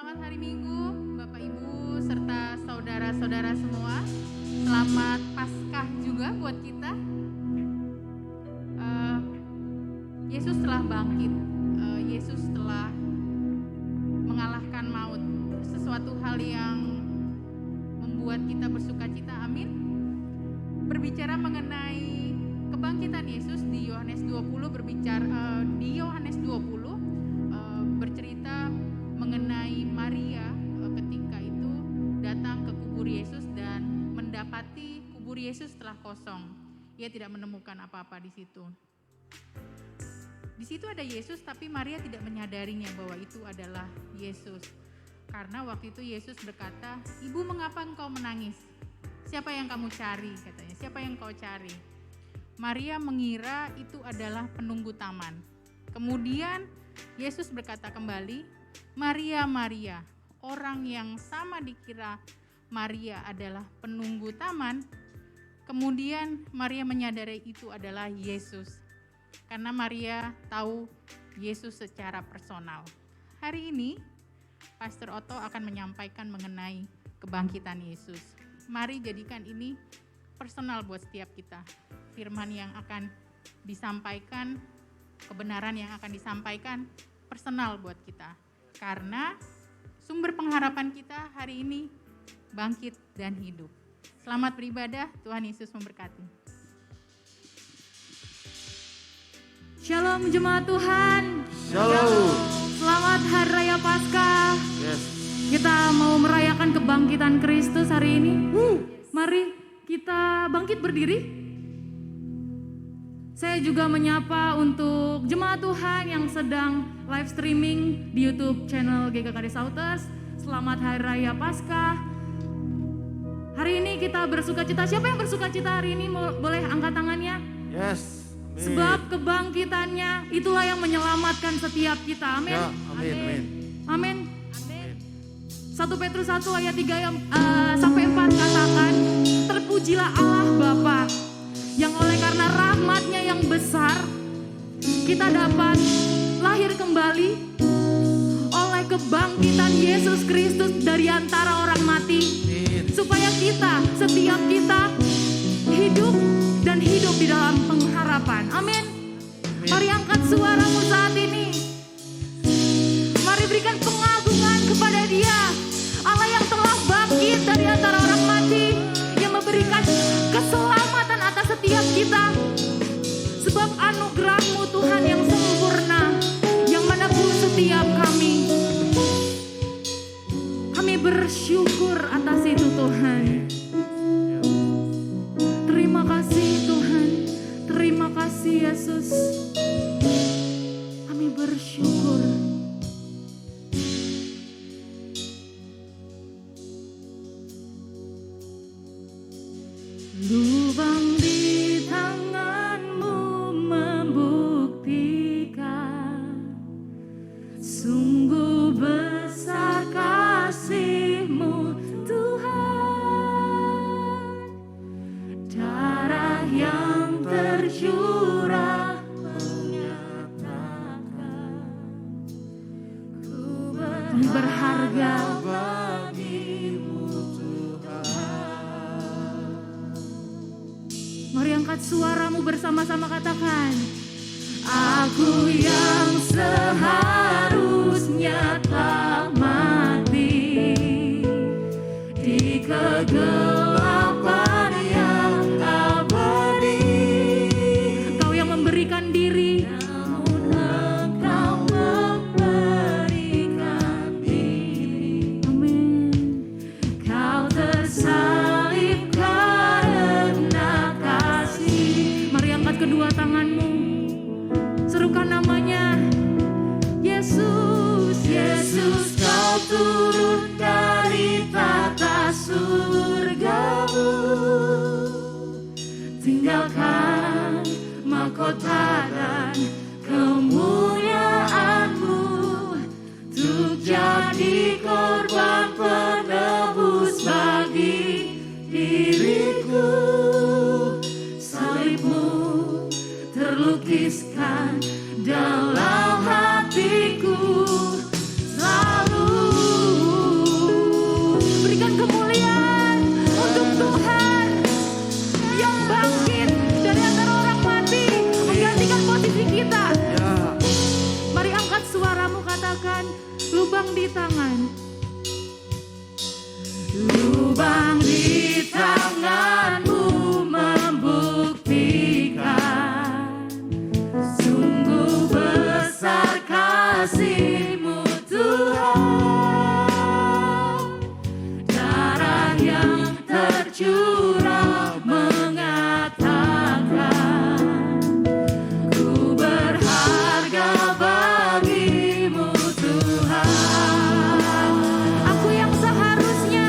Selamat hari Minggu, Bapak Ibu serta saudara-saudara semua. Selamat Paskah juga buat kita. Yesus telah bangkit. Yesus telah mengalahkan maut. Sesuatu hal yang membuat kita bersukacita. Amin. Berbicara mengenai kebangkitan Yesus di Yohanes 20 bercerita mengenai Maria ketika itu datang ke kubur Yesus dan mendapati kubur Yesus telah kosong. Ia tidak menemukan apa-apa di situ. Di situ ada Yesus, tapi Maria tidak menyadarinya bahwa itu adalah Yesus. Karena waktu itu Yesus berkata, "Ibu, mengapa engkau menangis? Siapa yang kamu cari?" katanya. "Siapa yang kau cari?" Maria mengira itu adalah penunggu taman. Kemudian Yesus berkata kembali, "Maria, Maria." Orang yang sama dikira Maria adalah penunggu taman. Kemudian Maria menyadari itu adalah Yesus. Karena Maria tahu Yesus secara personal. Hari ini Pastor Otto akan menyampaikan mengenai kebangkitan Yesus. Mari jadikan ini personal buat setiap kita. Firman yang akan disampaikan, kebenaran yang akan disampaikan personal buat kita. Karena sumber pengharapan kita hari ini bangkit dan hidup. Selamat beribadah, Tuhan Yesus memberkati. Shalom jemaat Tuhan. Shalom. Selamat Hari Raya Paskah. Yes. Kita mau merayakan kebangkitan Kristus hari ini. Mari kita bangkit berdiri. Saya juga menyapa untuk jemaat Tuhan yang sedang live streaming di YouTube channel GKKD Shouters. Selamat Hari Raya Paskah. Hari ini kita bersukacita. Siapa yang bersukacita hari ini? Boleh angkat tangannya? Yes. Amin. Sebab kebangkitannya itulah yang menyelamatkan setiap kita. Amin. Ya, amin. Amin. 1 Petrus 1 ayat 3 sampai 4 katakan, "Terpujilah Allah Bapa yang oleh karena rahmat-Nya yang besar kita dapat lahir kembali oleh kebangkitan Yesus Kristus dari antara orang mati, supaya setiap kita hidup dan hidup di dalam pengharapan." Amin. Mari angkat suaramu saat ini. Mari berikan pengagungan kepada Dia, Allah yang telah bangkit dari antara orang mati, yang memberikan keselamatan atas setiap kita. Sebab anugerah-Mu Tuhan yang sempurna, yang menebus setiap kami. Kami bersyukur atas itu Tuhan. Terima kasih Tuhan. Terima kasih Yesus. Kami bersyukur. Lubang di tangan-Mu membuktikan sungguh besar kasih-Mu Tuhan. Darah yang tercurah menyatakan ku berharga bagimu Tuhan. Mari angkat suaramu bersama-sama katakan, "Aku yang seharusnya telah mati di kegelapan yang abadi. Engkau yang memberikan diri, namun Engkau memberikan diri. Amin. Kau tersalib karena kasih." Mari angkat kedua tanganmu, serukan namanya. Yesus, Yesus, Kau turun dari tata surga-Mu, tinggalkan mahkota dan kemuliaan-Mu, untuk jadi korban penebus bagi diriku. Salib-Mu terlukiskan dalam hatiku, selalu Lubang di tanganmu membuktikan sungguh besar kasih-Mu Tuhan. Darah yang tercurah mengatakan ku berharga bagi-Mu Tuhan. Aku yang seharusnya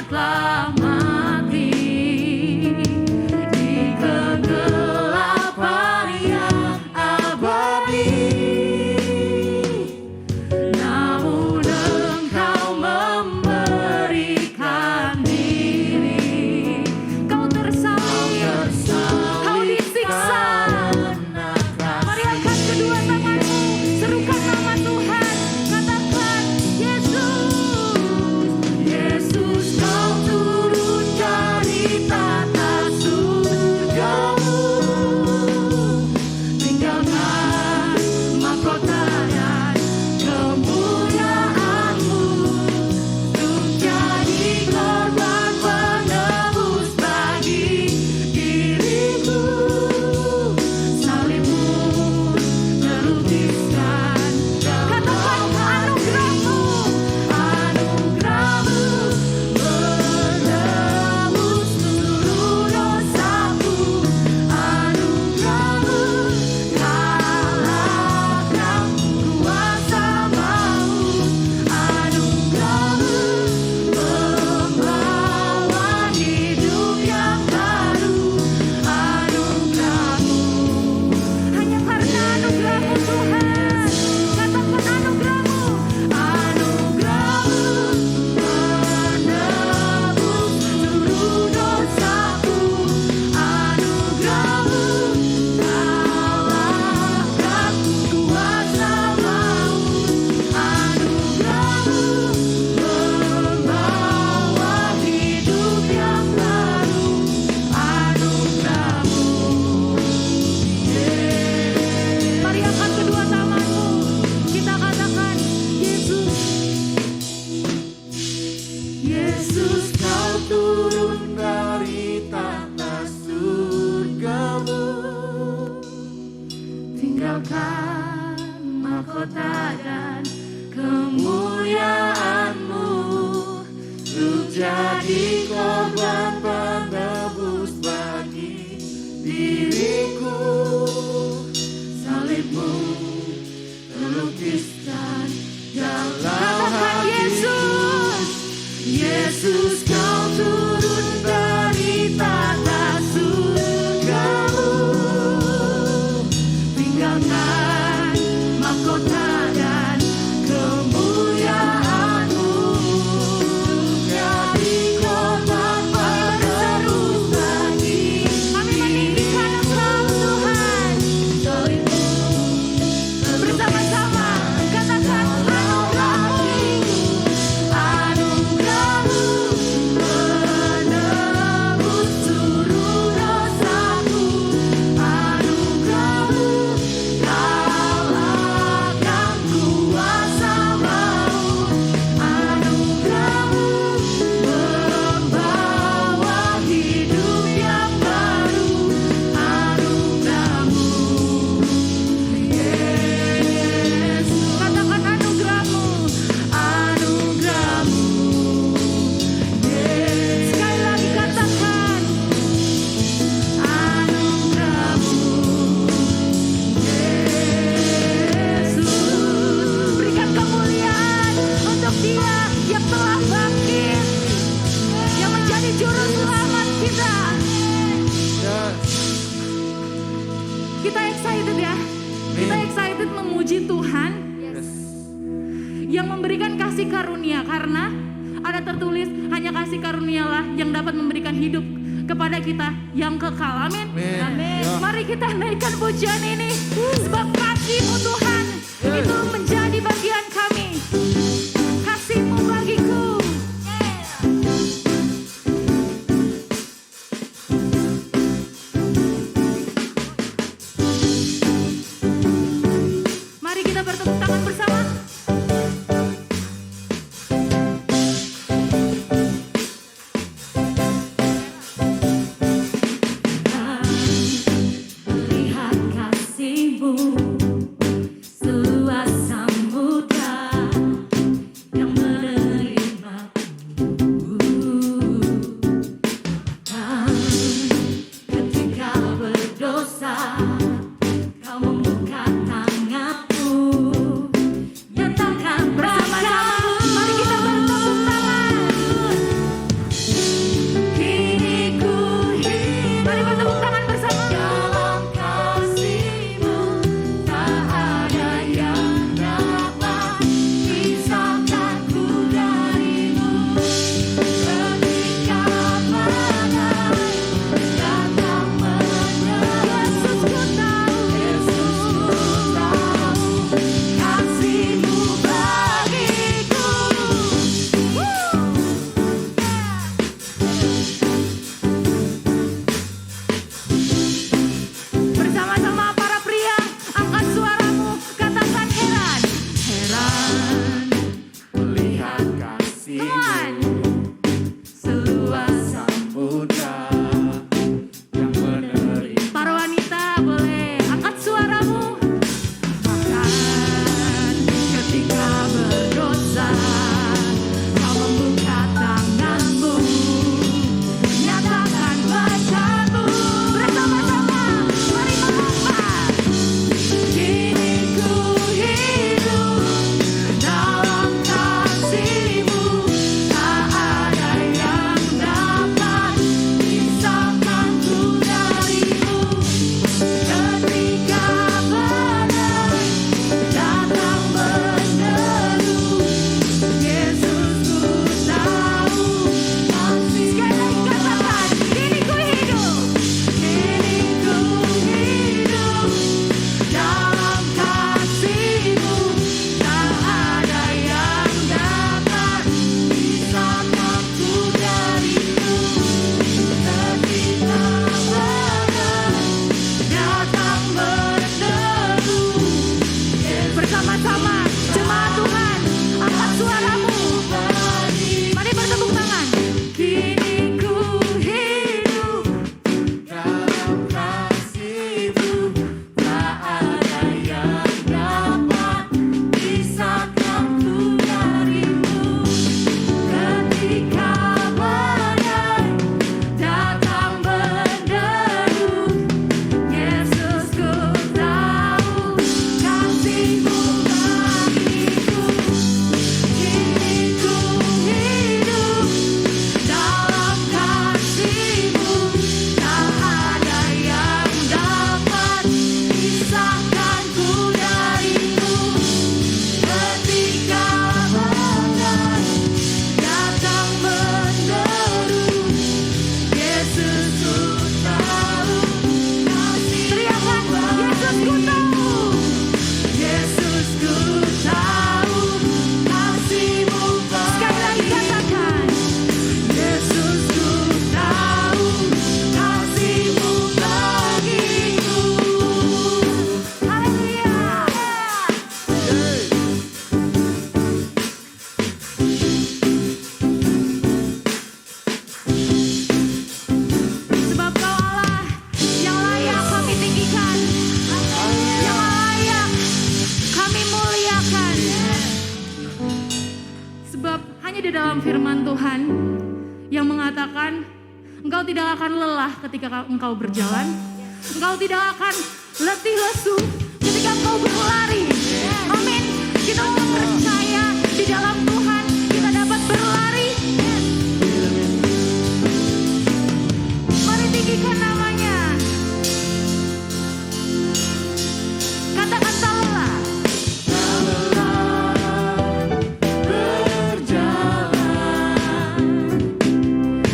telah mati di kegelapan yang abadi. Namun Engkau memberikan diri. Kau tersalib, kau disiksa. Mari angkat kedua tanganmu, serukan nama Tuhan, katakan Yesus, Yesus kau turun dari tata surgamu, tinggalkan mahkota dan kemuliaanmu untuk jadi korban penebus bagi diriku. Salibmu terlukiskan, katakan anugerahmu, anugerahmu menebus seluruh dosaku, anugerahmu kalahkan kuasa maut, anugerahmu membawa hidup yang baru, anugerahmu. Hanya karena anugerahmu Tuhan, katakan anugerahmu, anugerahmu menebus seluruh dosaku, anugerahmu kalahkan kuasa maut, anugerahmu membawa hidup yang baru, anugerahmu. Mari angkat kedua tanganmu, kita katakan Yesus, Yesus kau turun dari tata surgamu, tinggalkan mahkota dan kemuliaanmu untuk jadi korban penebus bagi diriku. Salibmu terlukiskan dalam Yesus, Yesus kau turun dari tata surgamu, tinggalkan mahkota dan kemuliaanmu untuk jadi korban penebus bagi. Kami meninggikan Engkau Tuhan. Salibmu bersama-sama katakan anugerahmu, anugerahmu menebus seluruh dosaku, anugerahmu kalahkan kuasa maut, anugerahmu membawa hidup yang baru, anugerahmu. Yesus, katakan anugerahmu, anugerahmu. Sekali lagi katakan anugerahmu. Yesus, berikan kemuliaan untuk Dia yang telah bangkit, yang menjadi juru selamat kita. Kita excited ya. Kita excited memuji Tuhan yang memberikan kasih karunia, karena ada tertulis hanya kasih karunialah yang dapat memberikan hidup kepada kita yang kekal. Amin. Amin. Ya. Mari kita naikkan pujian ini, sebab kasih-Mu Tuhan itu menjadi bagian kami. Kasih-Mu bagiku. seluas samudra yang menerimaku. Dan ketika berdosa, Kau membuka tanganmu, nyatakan bersama-sama. Mari kita bertepuk tangan. Kini ku hidup. Mari bertepuk tangan bersama. Dalam kasih-Mu tak ada yang dapat pisahkan ku dari-Mu. Ketika badai datang menyerbu, Yesus ku tahu kasih-Mu bagiku. Bersama-sama para pria, angkat suaramu, katakan heran. Heran Melihat Come kasih-Mu on. Seluas. samudra yang menerima. Para wanita boleh angkat suaramu. Bahkan ketika berdosa, Kau membuka tanganmu, nyatakan wajah-Mu. Bersama-sama, mari melompat. Kini ku hidup dalam kasih-Mu, tak ada yang dapat pisahkan ku dari-Mu. Ketika badai datang menyerbu, Yesus ku tahu kasih. Sekali lagi katakan, kini ku hidup dalam kasih-Mu, tak ada yang dapat pisahkan ku dari-Mu. Ketika badai datang menyerbu, bersama-sama jemaat Tuhan, angkat suaramu. Mari bertepuk tangan. Kini ku hidup Dalam kasih-Mu tak ada yang dapat pisahkan ku dari-Mu. ketika badai datang menderu, Yesus ku tahu kasih-Mu bagiku. Kini ku hidup dalam kasih-Mu, tak ada yang dapat pisahkan ku dari-Mu. Ketika badai datang menderu, Yesus ku tahu kasih-Mu. Teriakan, Yesus ku tahu. Yesus ku tahu kasih-Mu bagiku. Sekali lagi katakan, Yesus ku tahu kasih-Mu bagiku. Haleluya. Sebab Kau Allah yang layak kami tinggikan, yang layak kami muliakan. Sebab hanya di dalam firman Tuhan yang mengatakan, Engkau tidak akan lelah ketika Engkau berjalan, Engkau tidak akan letih lesu ketika Engkau berlari. Amin. Kita mau percaya di dalam Tuhan kita dapat berlari. Mari tinggikan namanya. Katakan tak lelah. Berjalan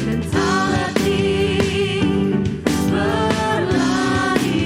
dan tak letih berlari.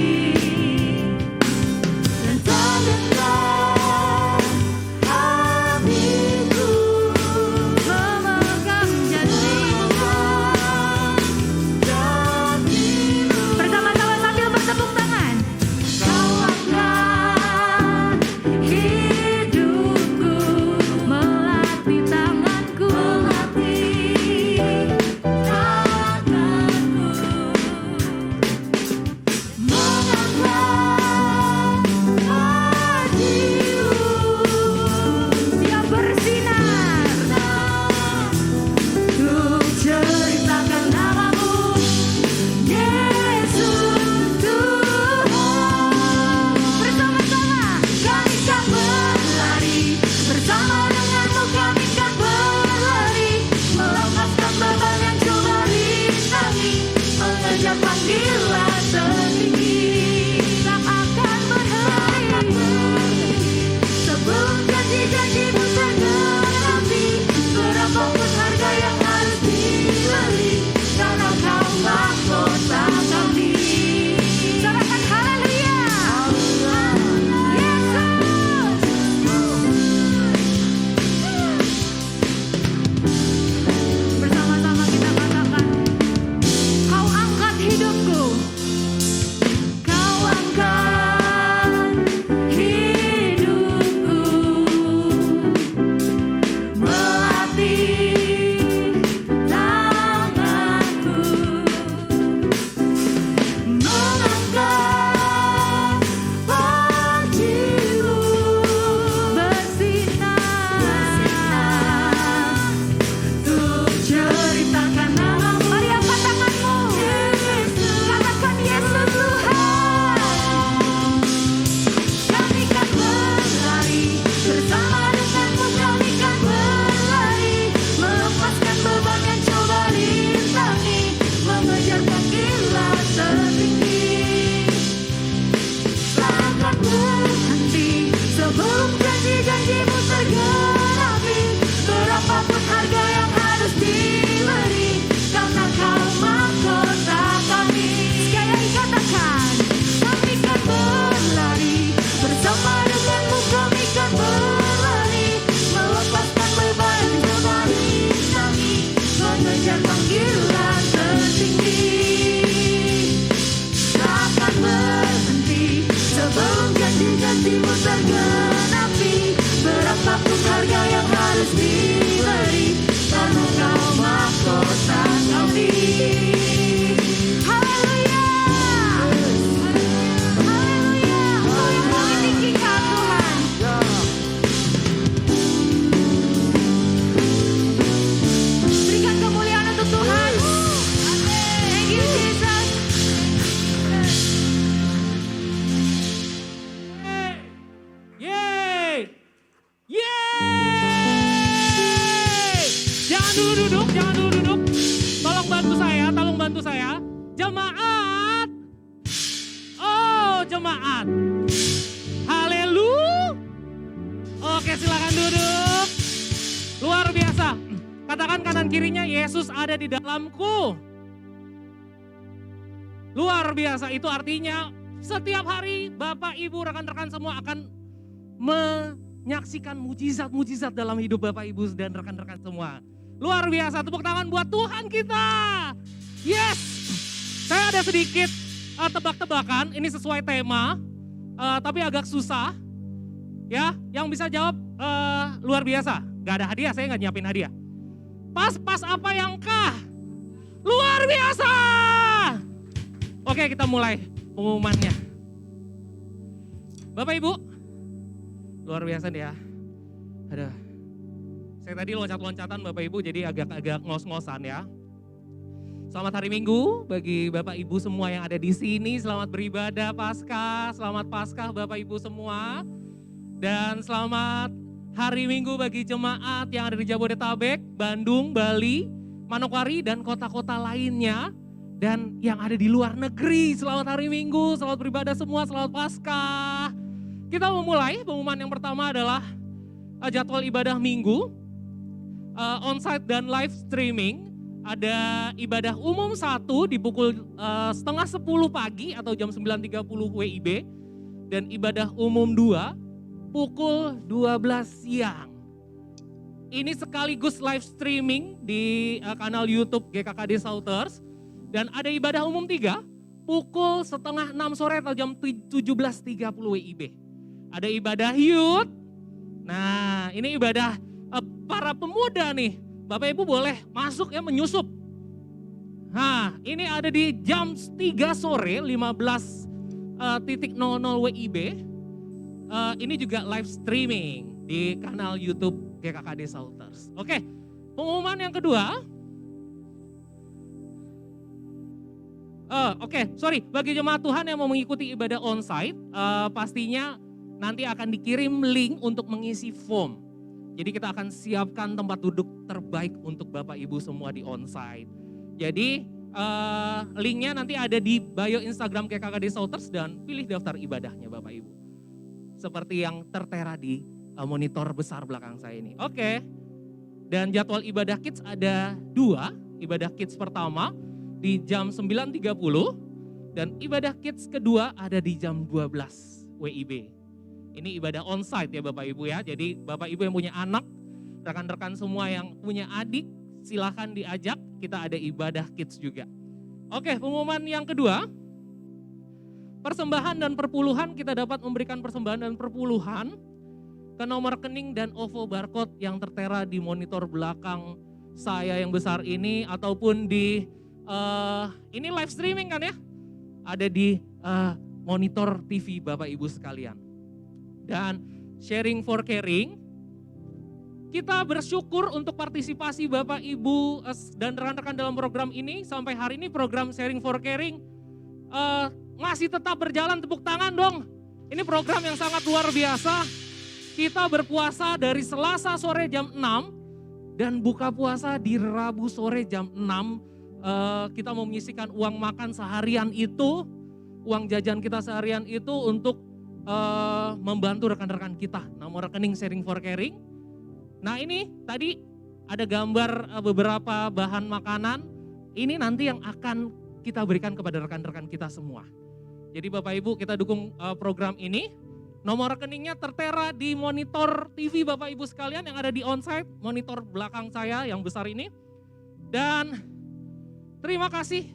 janjimu tergenapi. Berapapun harga yang harus diberi, karena kau mahkota kami. Sekali lagi katakan, kami kan berlari, bersama denganmu kami kan berlari, melepaskan beban kembali kami, mengejar panggilan tertinggi. Takkan berhenti sebelum janji-janjimu tergenapi. Berapapun harga yang harus diberi, karena kau mahkota kami. Haleluya, haleluya. Engkau yang kami tinggikan Tuhan. Berikan kemuliaan untuk Tuhan. Thank you Jesus. Yeay! Yeay! Jangan dulu duduk, jangan dulu duduk. Tolong bantu saya. Jemaat. Oh, jemaat. Haleluya. Oke, silakan duduk. Luar biasa. Katakan kanan kirinya, Yesus ada di dalamku. Luar biasa, itu artinya setiap hari Bapak, Ibu, rekan-rekan semua akan menyaksikan mujizat-mujizat dalam hidup Bapak, Ibu, dan rekan-rekan semua. Luar biasa, tepuk tangan buat Tuhan kita. Yes, saya ada sedikit tebak-tebakan, ini sesuai tema, tapi agak susah. Ya, yang bisa jawab luar biasa. Gak ada hadiah, saya gak nyiapin hadiah. Pas apa yang kah? Luar biasa. Oke, kita mulai pengumumannya. Bapak Ibu, luar biasa nih ya. Aduh, saya tadi loncat-loncatan Bapak Ibu jadi agak-agak ngos-ngosan ya. Selamat hari Minggu bagi Bapak Ibu semua yang ada di sini. Selamat beribadah Paskah, selamat Paskah Bapak Ibu semua. Dan selamat hari Minggu bagi jemaat yang ada di Jabodetabek, Bandung, Bali, Manokwari, dan kota-kota lainnya. Dan yang ada di luar negeri, selamat hari Minggu, selamat beribadah semua, selamat Paskah. Kita memulai, pengumuman yang pertama adalah jadwal ibadah Minggu, onsite dan live streaming. Ada ibadah umum 1 di pukul setengah 10 pagi atau jam 9.30 WIB. Dan ibadah umum 2 pukul 12 siang. Ini sekaligus live streaming di kanal YouTube GKKD Shouters. Dan ada ibadah umum 3 pukul setengah 6 sore atau jam 17.30 WIB. Ada ibadah youth. Nah, ini ibadah para pemuda nih. Bapak Ibu boleh masuk ya, menyusup. Nah, ini ada di jam 3 sore 15.00 WIB. Ini juga live streaming di kanal YouTube GKKD Shouters. Oke, pengumuman yang kedua. Bagi jemaat Tuhan yang mau mengikuti ibadah onsite, pastinya nanti akan dikirim link untuk mengisi form. Jadi kita akan siapkan tempat duduk terbaik untuk Bapak Ibu semua di onsite. Jadi linknya nanti ada di bio Instagram GKKD Shouters dan pilih daftar ibadahnya Bapak Ibu. Seperti yang tertera di monitor besar belakang saya ini. Oke, dan jadwal ibadah kids ada 2. Ibadah kids pertama di jam 9.30 dan ibadah kids kedua ada di jam 12 WIB. Ini ibadah onsite ya Bapak Ibu ya. Jadi Bapak Ibu yang punya anak, rekan-rekan semua yang punya adik, silahkan diajak. Kita ada ibadah kids juga. Oke, pengumuman yang kedua. Persembahan dan perpuluhan, kita dapat memberikan persembahan dan perpuluhan ke nomor rekening dan OVO barcode yang tertera di monitor belakang saya yang besar ini, ataupun di ini live streaming kan ya, ada di monitor TV Bapak Ibu sekalian. Dan sharing for caring, kita bersyukur untuk partisipasi Bapak Ibu dan rekan-rekan dalam program ini. Sampai hari ini program sharing for caring masih tetap berjalan, tepuk tangan dong. Ini program yang sangat luar biasa. Kita berpuasa dari Selasa sore jam 6 dan buka puasa di Rabu sore jam 6. Kita mau menyisikan uang makan seharian itu, uang jajan kita seharian itu untuk membantu rekan-rekan kita. Nomor rekening Sharing for Caring. Nah ini tadi ada gambar beberapa bahan makanan. Ini nanti yang akan kita berikan kepada rekan-rekan kita semua. Jadi Bapak Ibu kita dukung program ini. Nomor rekeningnya tertera di monitor TV Bapak Ibu sekalian yang ada di onsite. Monitor belakang saya yang besar ini. Dan terima kasih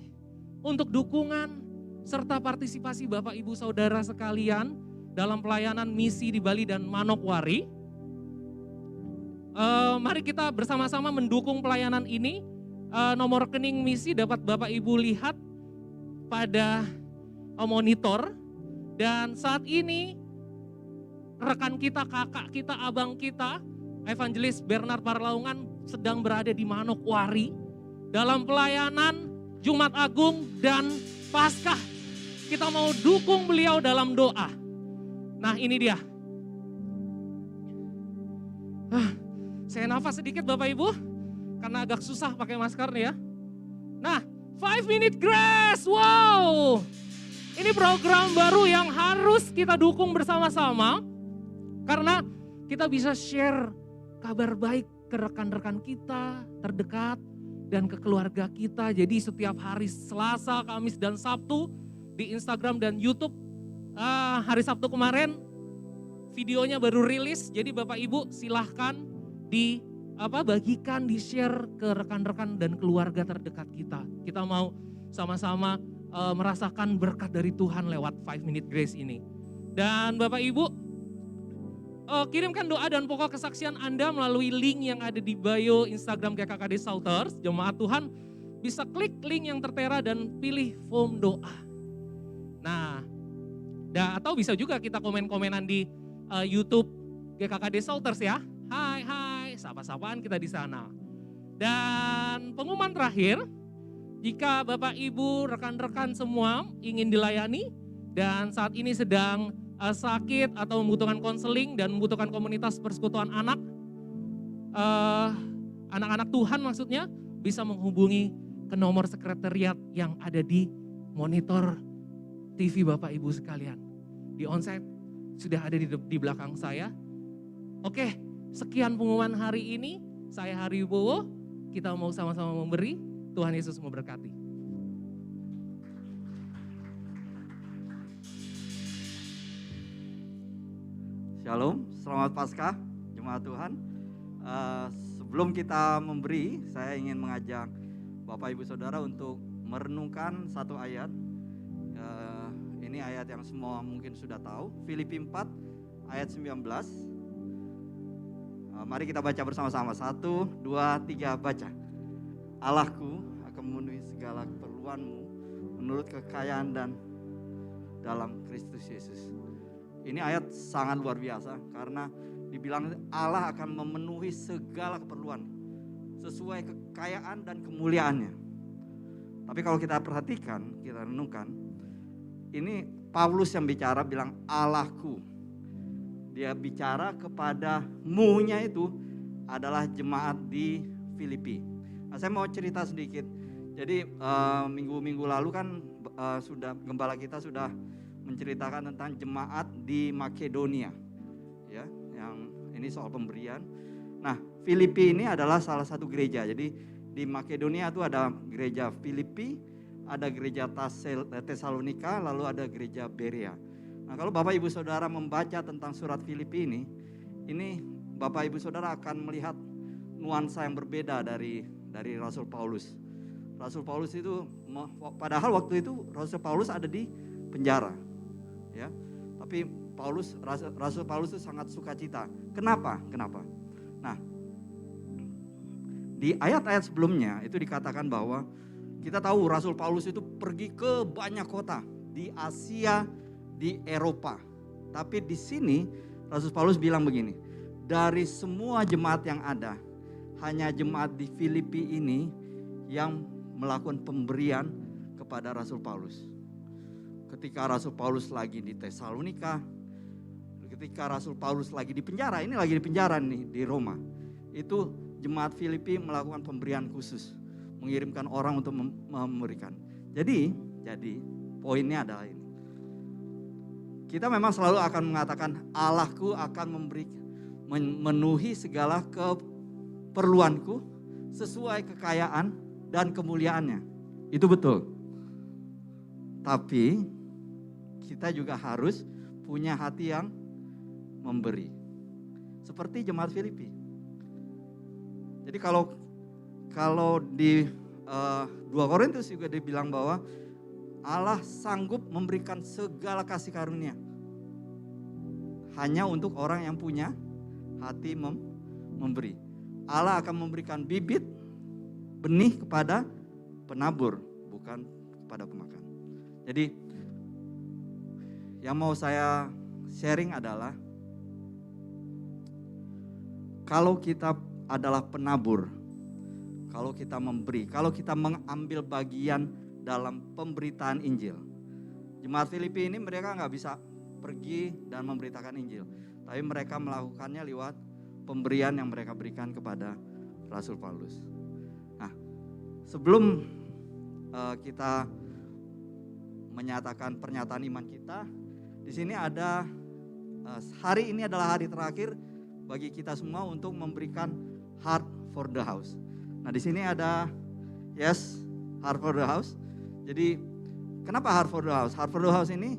untuk dukungan serta partisipasi Bapak Ibu Saudara sekalian dalam pelayanan misi di Bali dan Manokwari. Mari kita bersama-sama mendukung pelayanan ini. Nomor rekening misi dapat Bapak Ibu lihat pada monitor. Dan saat ini rekan kita, kakak kita, abang kita, Evangelis Bernard Parlaungan sedang berada di Manokwari dalam pelayanan Jumat Agung dan Paskah. Kita mau dukung beliau dalam doa. Nah ini dia. Saya nafas sedikit Bapak Ibu, karena agak susah pakai masker nih ya. Nah, 5 Minute Grace, wow. Ini program baru yang harus kita dukung bersama-sama. Karena kita bisa share kabar baik ke rekan-rekan kita terdekat dan ke keluarga kita. Jadi setiap hari Selasa, Kamis, dan Sabtu di Instagram dan YouTube. Hari Sabtu kemarin videonya baru rilis, jadi Bapak Ibu silahkan bagikan, di-share ke rekan-rekan dan keluarga terdekat kita. Kita mau sama-sama merasakan berkat dari Tuhan lewat 5 Minute Grace ini. Dan Bapak Ibu, kirimkan doa dan pokok kesaksian Anda melalui link yang ada di bio Instagram GKKD Salters. Jemaat Tuhan bisa klik link yang tertera dan pilih form doa. Nah, atau bisa juga kita komen-komenan di YouTube GKKD Salters ya. Hai, sapa-sapaan kita di sana. Dan pengumuman terakhir, jika Bapak Ibu, rekan-rekan semua ingin dilayani dan saat ini sedang sakit atau membutuhkan konseling dan membutuhkan komunitas persekutuan anak, anak-anak Tuhan maksudnya, bisa menghubungi ke nomor sekretariat yang ada di monitor TV Bapak Ibu sekalian. Di onsite sudah ada di belakang saya. Oke. Sekian pengumuman hari ini, saya Hari Wibowo, kita mau sama-sama memberi, Tuhan Yesus memberkati. Shalom, selamat Paskah, jemaat Tuhan. Sebelum kita memberi, saya ingin mengajak Bapak Ibu Saudara untuk merenungkan satu ayat. Ini ayat yang semua mungkin sudah tahu, Filipi 4 ayat 19. Mari kita baca bersama-sama. 1, 2, 3, baca. Allahku akan memenuhi segala keperluanmu menurut kekayaan dan dalam Kristus Yesus. Ini ayat sangat luar biasa karena dibilang Allah akan memenuhi segala keperluan sesuai kekayaan dan kemuliaannya. Tapi kalau kita perhatikan, kita renungkan, ini Paulus yang bicara bilang Allahku. Dia bicara kepada mu-nya itu adalah jemaat di Filipi. Nah, saya mau cerita sedikit. Jadi minggu-minggu lalu kan gembala kita sudah menceritakan tentang jemaat di Makedonia. Ya, yang ini soal pemberian. Nah, Filipi ini adalah salah satu gereja. Jadi di Makedonia itu ada gereja Filipi, ada gereja Tesalonika, lalu ada gereja Berea. Nah, kalau Bapak Ibu Saudara membaca tentang surat Filipi ini Bapak Ibu Saudara akan melihat nuansa yang berbeda dari Rasul Paulus. Rasul Paulus itu, padahal waktu itu Rasul Paulus ada di penjara, ya. Tapi Rasul Paulus itu sangat sukacita. Kenapa? Nah, di ayat-ayat sebelumnya itu dikatakan bahwa kita tahu Rasul Paulus itu pergi ke banyak kota di Asia, di Eropa. Tapi di sini Rasul Paulus bilang begini, dari semua jemaat yang ada, hanya jemaat di Filipi ini yang melakukan pemberian kepada Rasul Paulus. Ketika Rasul Paulus lagi di Tesalonika, ketika Rasul Paulus lagi di penjara, ini lagi di penjara nih di Roma, itu jemaat Filipi melakukan pemberian khusus, mengirimkan orang untuk memberikan. Jadi poinnya adalah ini. kita memang selalu akan mengatakan Allahku akan memenuhi segala keperluanku sesuai kekayaan dan kemuliaannya. Itu betul. Tapi kita juga harus punya hati yang memberi. Seperti jemaat Filipi. Jadi kalau di 2 Korintus juga dibilang bahwa Allah sanggup memberikan segala kasih karunia hanya untuk orang yang punya hati memberi. Allah akan memberikan bibit benih kepada penabur, bukan kepada pemakan. Jadi yang mau saya sharing adalah kalau kita adalah penabur, kalau kita memberi, kalau kita mengambil bagian dalam pemberitaan Injil. Jemaat Filipi ini mereka nggak bisa pergi dan memberitakan Injil, tapi mereka melakukannya lewat pemberian yang mereka berikan kepada Rasul Paulus. Nah, sebelum kita menyatakan pernyataan iman kita, di sini ada hari ini adalah hari terakhir bagi kita semua untuk memberikan heart for the house. Nah, di sini ada heart for the house. Jadi kenapa heart for the house? Heart for the house ini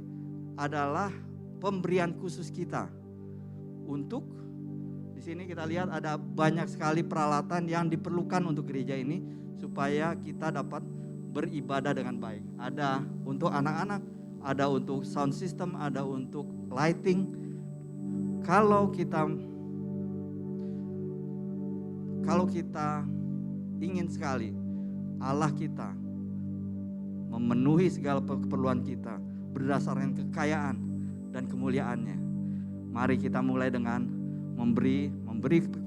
adalah pemberian khusus kita untuk, di sini kita lihat ada banyak sekali peralatan yang diperlukan untuk gereja ini supaya kita dapat beribadah dengan baik. Ada untuk anak-anak, ada untuk sound system, ada untuk lighting. Kalau kita ingin sekali Allah kita memenuhi segala keperluan kita berdasarkan kekayaan dan kemuliaannya, mari kita mulai dengan memberi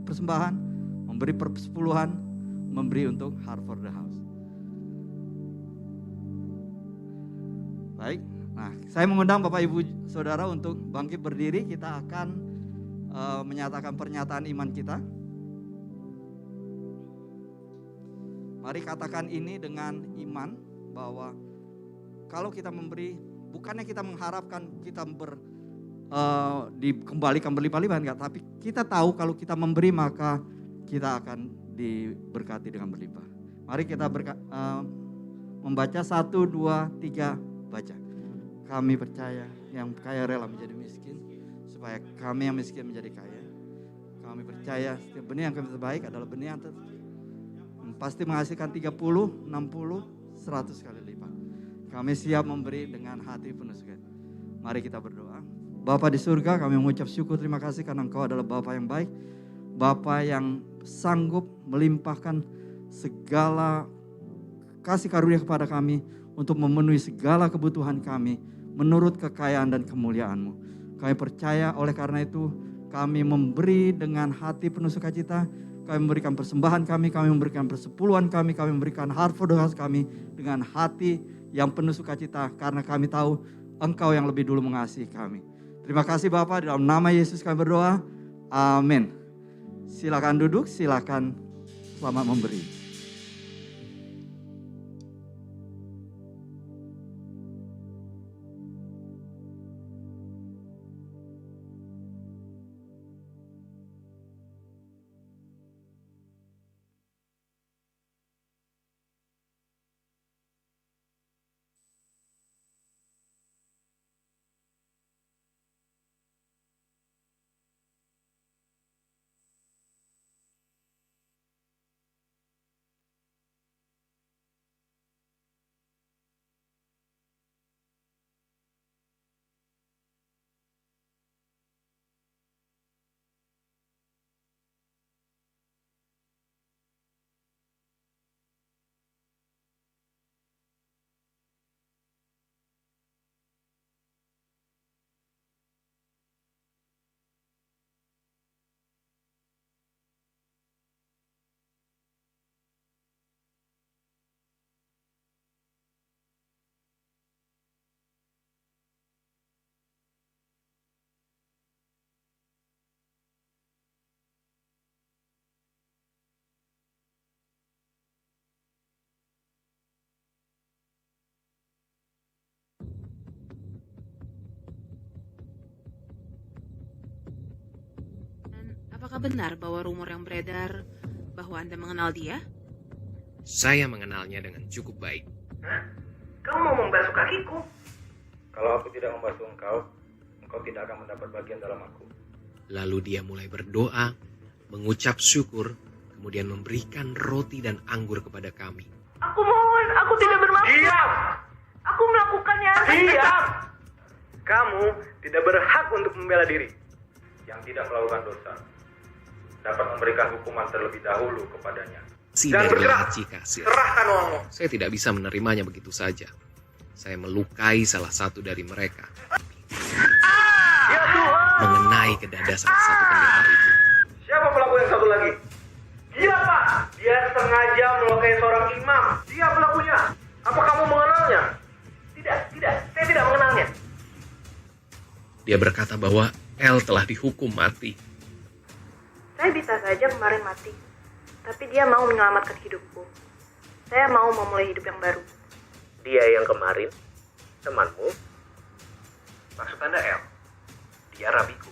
persembahan, memberi persepuluhan, memberi untuk Heart for the House. Baik, nah saya mengundang Bapak Ibu Saudara untuk bangkit berdiri. Kita akan menyatakan pernyataan iman kita. Mari katakan ini dengan iman bahwa kalau kita memberi, bukannya kita mengharapkan kita dikembalikan berlimpah-limpah, enggak, tapi kita tahu kalau kita memberi maka kita akan diberkati dengan berlimpah. Mari kita membaca 1, 2, 3, baca. Kami percaya yang kaya rela menjadi miskin supaya kami yang miskin menjadi kaya. Kami percaya setiap benih yang kami terbaik adalah benih yang pasti menghasilkan 30, 60, 100 kali lipat. Kami siap memberi dengan hati penuh sukacita. Mari kita berdoa. Bapa di surga, kami mengucap syukur terima kasih karena Engkau adalah Bapa yang baik. Bapa yang sanggup melimpahkan segala kasih karunia kepada kami untuk memenuhi segala kebutuhan kami menurut kekayaan dan kemuliaan-Mu. Kami percaya oleh karena itu kami memberi dengan hati penuh sukacita. Kami memberikan persembahan kami memberikan persepuluhan kami memberikan heart for the house kami dengan hati yang penuh sukacita karena kami tahu Engkau yang lebih dulu mengasihi kami. Terima kasih Bapak, dalam nama Yesus kami berdoa. Amin. Silakan duduk, silakan selamat memberi. apakah benar bahwa rumor yang beredar bahwa Anda mengenal dia? Saya mengenalnya dengan cukup baik. Kamu mau membasuh kakiku? Kalau aku tidak membasuh engkau, engkau tidak akan mendapat bagian dalam aku. Lalu dia mulai berdoa, mengucap syukur, kemudian memberikan roti dan anggur kepada kami. Aku mohon, aku tidak bermaksud. Diam! Aku melakukannya. Diam! Kamu tidak berhak untuk membela diri. Yang tidak melakukan dosa dapat memberikan hukuman terlebih dahulu kepadanya. Dari bergerak. laci kasir. Serahkan uangmu. Saya tidak bisa menerimanya begitu saja. Saya melukai salah satu dari mereka, Ya Tuhan! mengenai ke dada salah satu pendeta itu. Siapa pelaku yang satu lagi? Dia, Pak. Dia sengaja melukai seorang imam. Dia pelakunya. Apa kamu mengenalnya? Tidak. Saya tidak mengenalnya. Dia berkata bahwa El telah dihukum mati. Saya bisa saja kemarin mati, tapi dia mau menyelamatkan hidupku. Saya mau memulai hidup yang baru. Dia yang kemarin, temanmu? Maksud Anda El? Dia rabiku.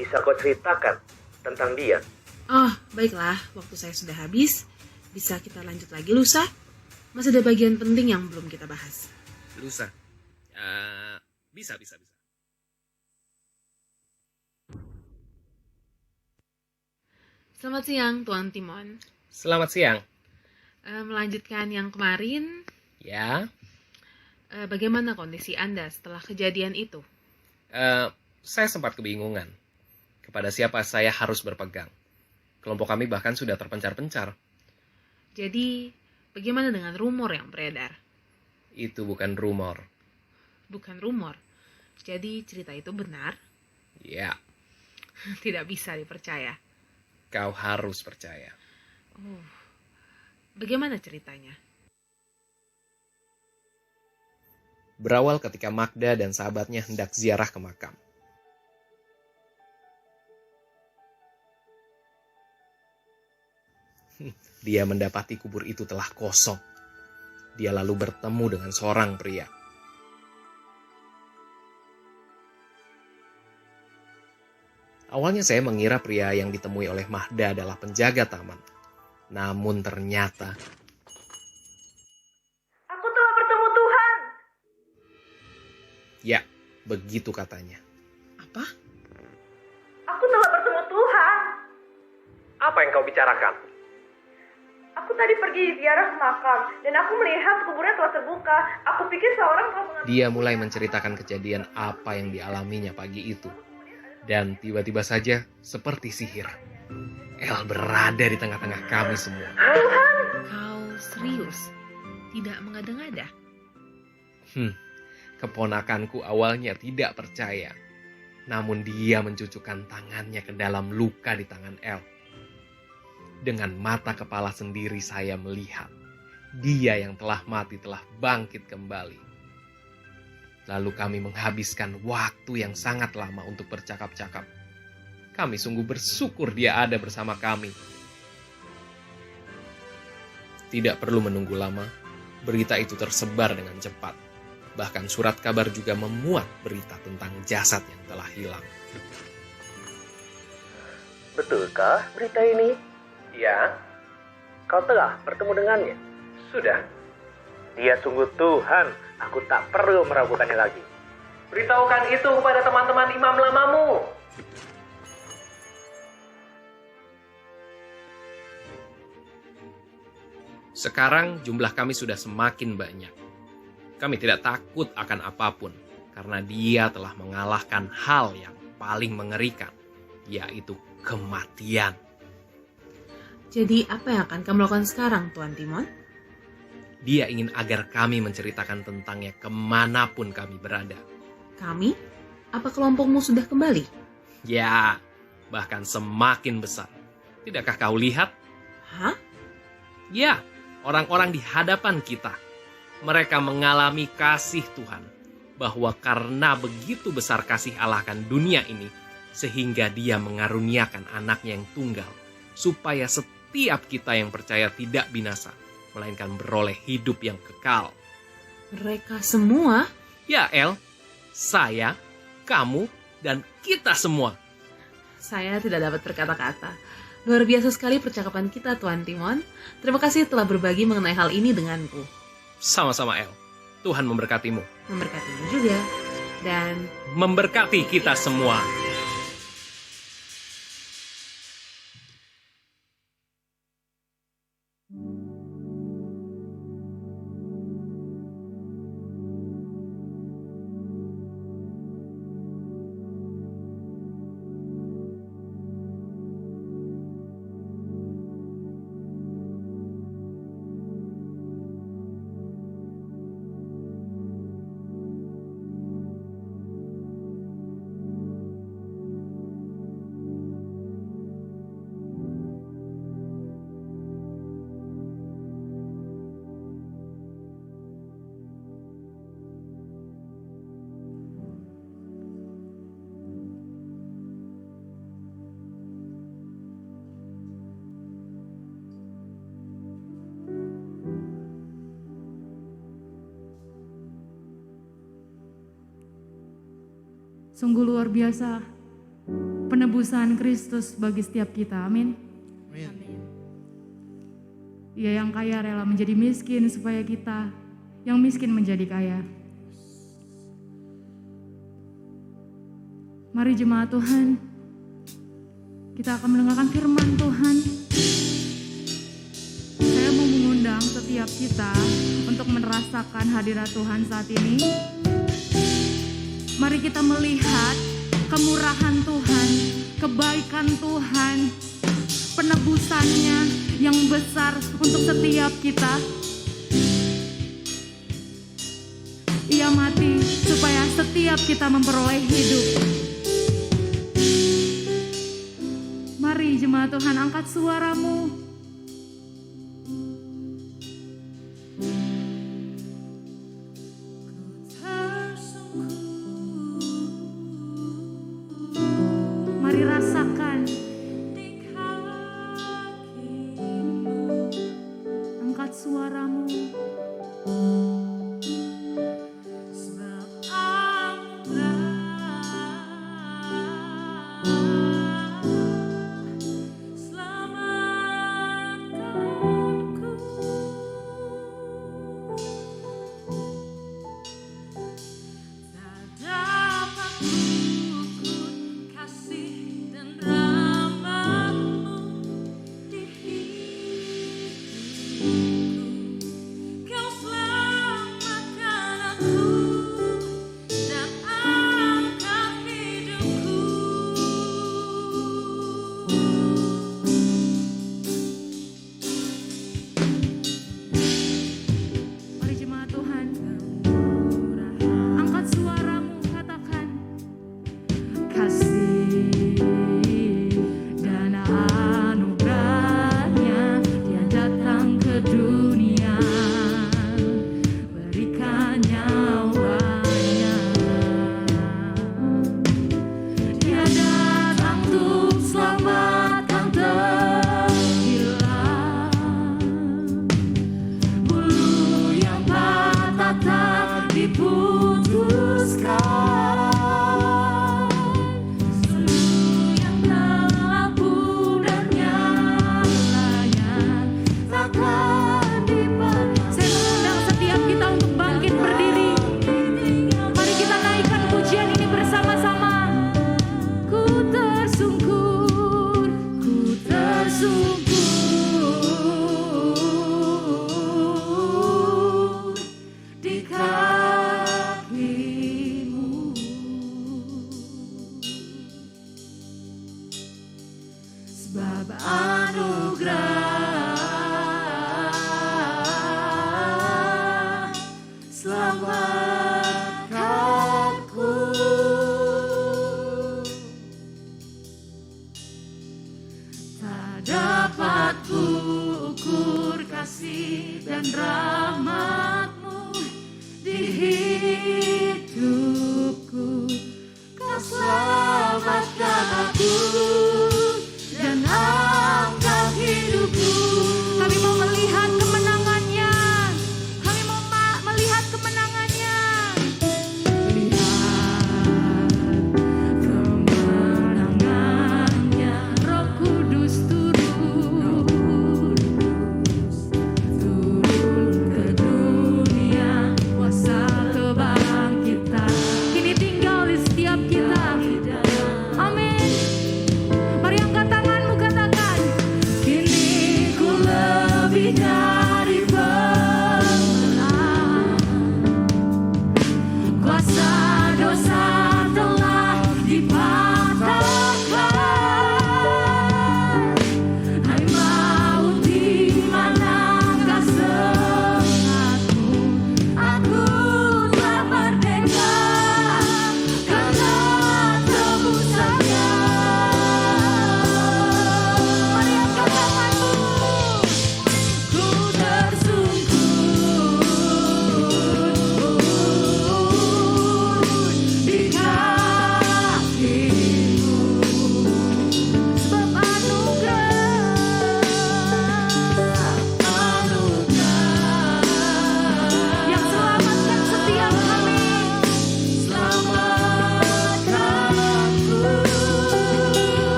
Bisa kau ceritakan tentang dia? Oh, baiklah. Waktu saya sudah habis. Bisa kita lanjut lagi lusa? Masih ada bagian penting yang belum kita bahas. Lusa. Bisa. Selamat siang, Tuan Timon. Selamat siang. Melanjutkan yang kemarin, Ya, bagaimana kondisi Anda setelah kejadian itu? saya sempat kebingungan. Kepada siapa saya harus berpegang. Kelompok kami bahkan sudah terpencar-pencar. Jadi, bagaimana dengan rumor yang beredar? Itu bukan rumor. Bukan rumor. Jadi, cerita itu benar? Ya, Tidak bisa dipercaya. kau harus percaya. Oh, bagaimana ceritanya? Berawal ketika Magda dan sahabatnya hendak ziarah ke makam. Dia mendapati kubur itu telah kosong. Dia lalu bertemu dengan seorang pria. Awalnya saya mengira pria yang ditemui oleh Magda adalah penjaga taman. Namun ternyata Aku telah bertemu Tuhan. ya, begitu katanya. Apa? Aku telah bertemu Tuhan. Apa yang kau bicarakan? Aku tadi pergi ziarah ke makam dan aku melihat kuburnya telah terbuka. Aku pikir seorang telah mengambil. Dia mulai menceritakan kejadian apa yang dialaminya pagi itu. Dan tiba-tiba saja, seperti sihir, El berada di tengah-tengah kami semua. Kau serius? Tidak mengada-ngada? Keponakanku awalnya tidak percaya. Namun dia mencucukkan tangannya ke dalam luka di tangan El. Dengan mata kepala sendiri saya melihat, dia yang telah mati telah bangkit kembali. Lalu kami menghabiskan waktu yang sangat lama untuk bercakap-cakap. Kami sungguh bersyukur dia ada bersama kami. Tidak perlu menunggu lama, berita itu tersebar dengan cepat. Bahkan surat kabar juga memuat berita tentang jasad yang telah hilang. Betulkah berita ini? Ya. Kau telah bertemu dengannya? Sudah. Dia sungguh Tuhan. Aku tak perlu meragukannya lagi. Beritahukan itu kepada teman-teman imam lamamu. Sekarang jumlah kami sudah semakin banyak. Kami tidak takut akan apapun, karena dia telah mengalahkan hal yang paling mengerikan, yaitu kematian. Jadi apa yang akan kamu lakukan sekarang, Tuan Timon? Dia ingin agar kami menceritakan tentangnya kemanapun kami berada. Kami? Apa kelompokmu sudah kembali? Ya, bahkan semakin besar. Tidakkah kau lihat? Hah? Ya, orang-orang di hadapan kita. Mereka mengalami kasih Tuhan. Bahwa karena begitu besar kasih Allah akan dunia ini, sehingga dia mengaruniakan anaknya yang tunggal. Supaya setiap kita yang percaya tidak binasa, melainkan beroleh hidup yang kekal. Mereka semua? Ya El, saya, kamu, dan kita semua. Saya tidak dapat berkata-kata. Luar biasa sekali percakapan kita, Tuan Timon. Terima kasih telah berbagi mengenai hal ini denganku. Sama-sama El. Tuhan memberkatimu. Memberkatimu juga. Dan Memberkati kita semua. Sungguh luar biasa penebusan Kristus bagi setiap kita. Amin. Ia yang kaya rela menjadi miskin supaya kita yang miskin menjadi kaya. Mari jemaat Tuhan, kita akan mendengarkan firman Tuhan. Saya mau mengundang setiap kita untuk merasakan hadirat Tuhan saat ini. Mari kita melihat kemurahan Tuhan, kebaikan Tuhan, penebusannya yang besar untuk setiap kita. Ia mati supaya setiap kita memperoleh hidup. Mari jemaat Tuhan, angkat suaramu. Mari rasakan. Angkat suaramu.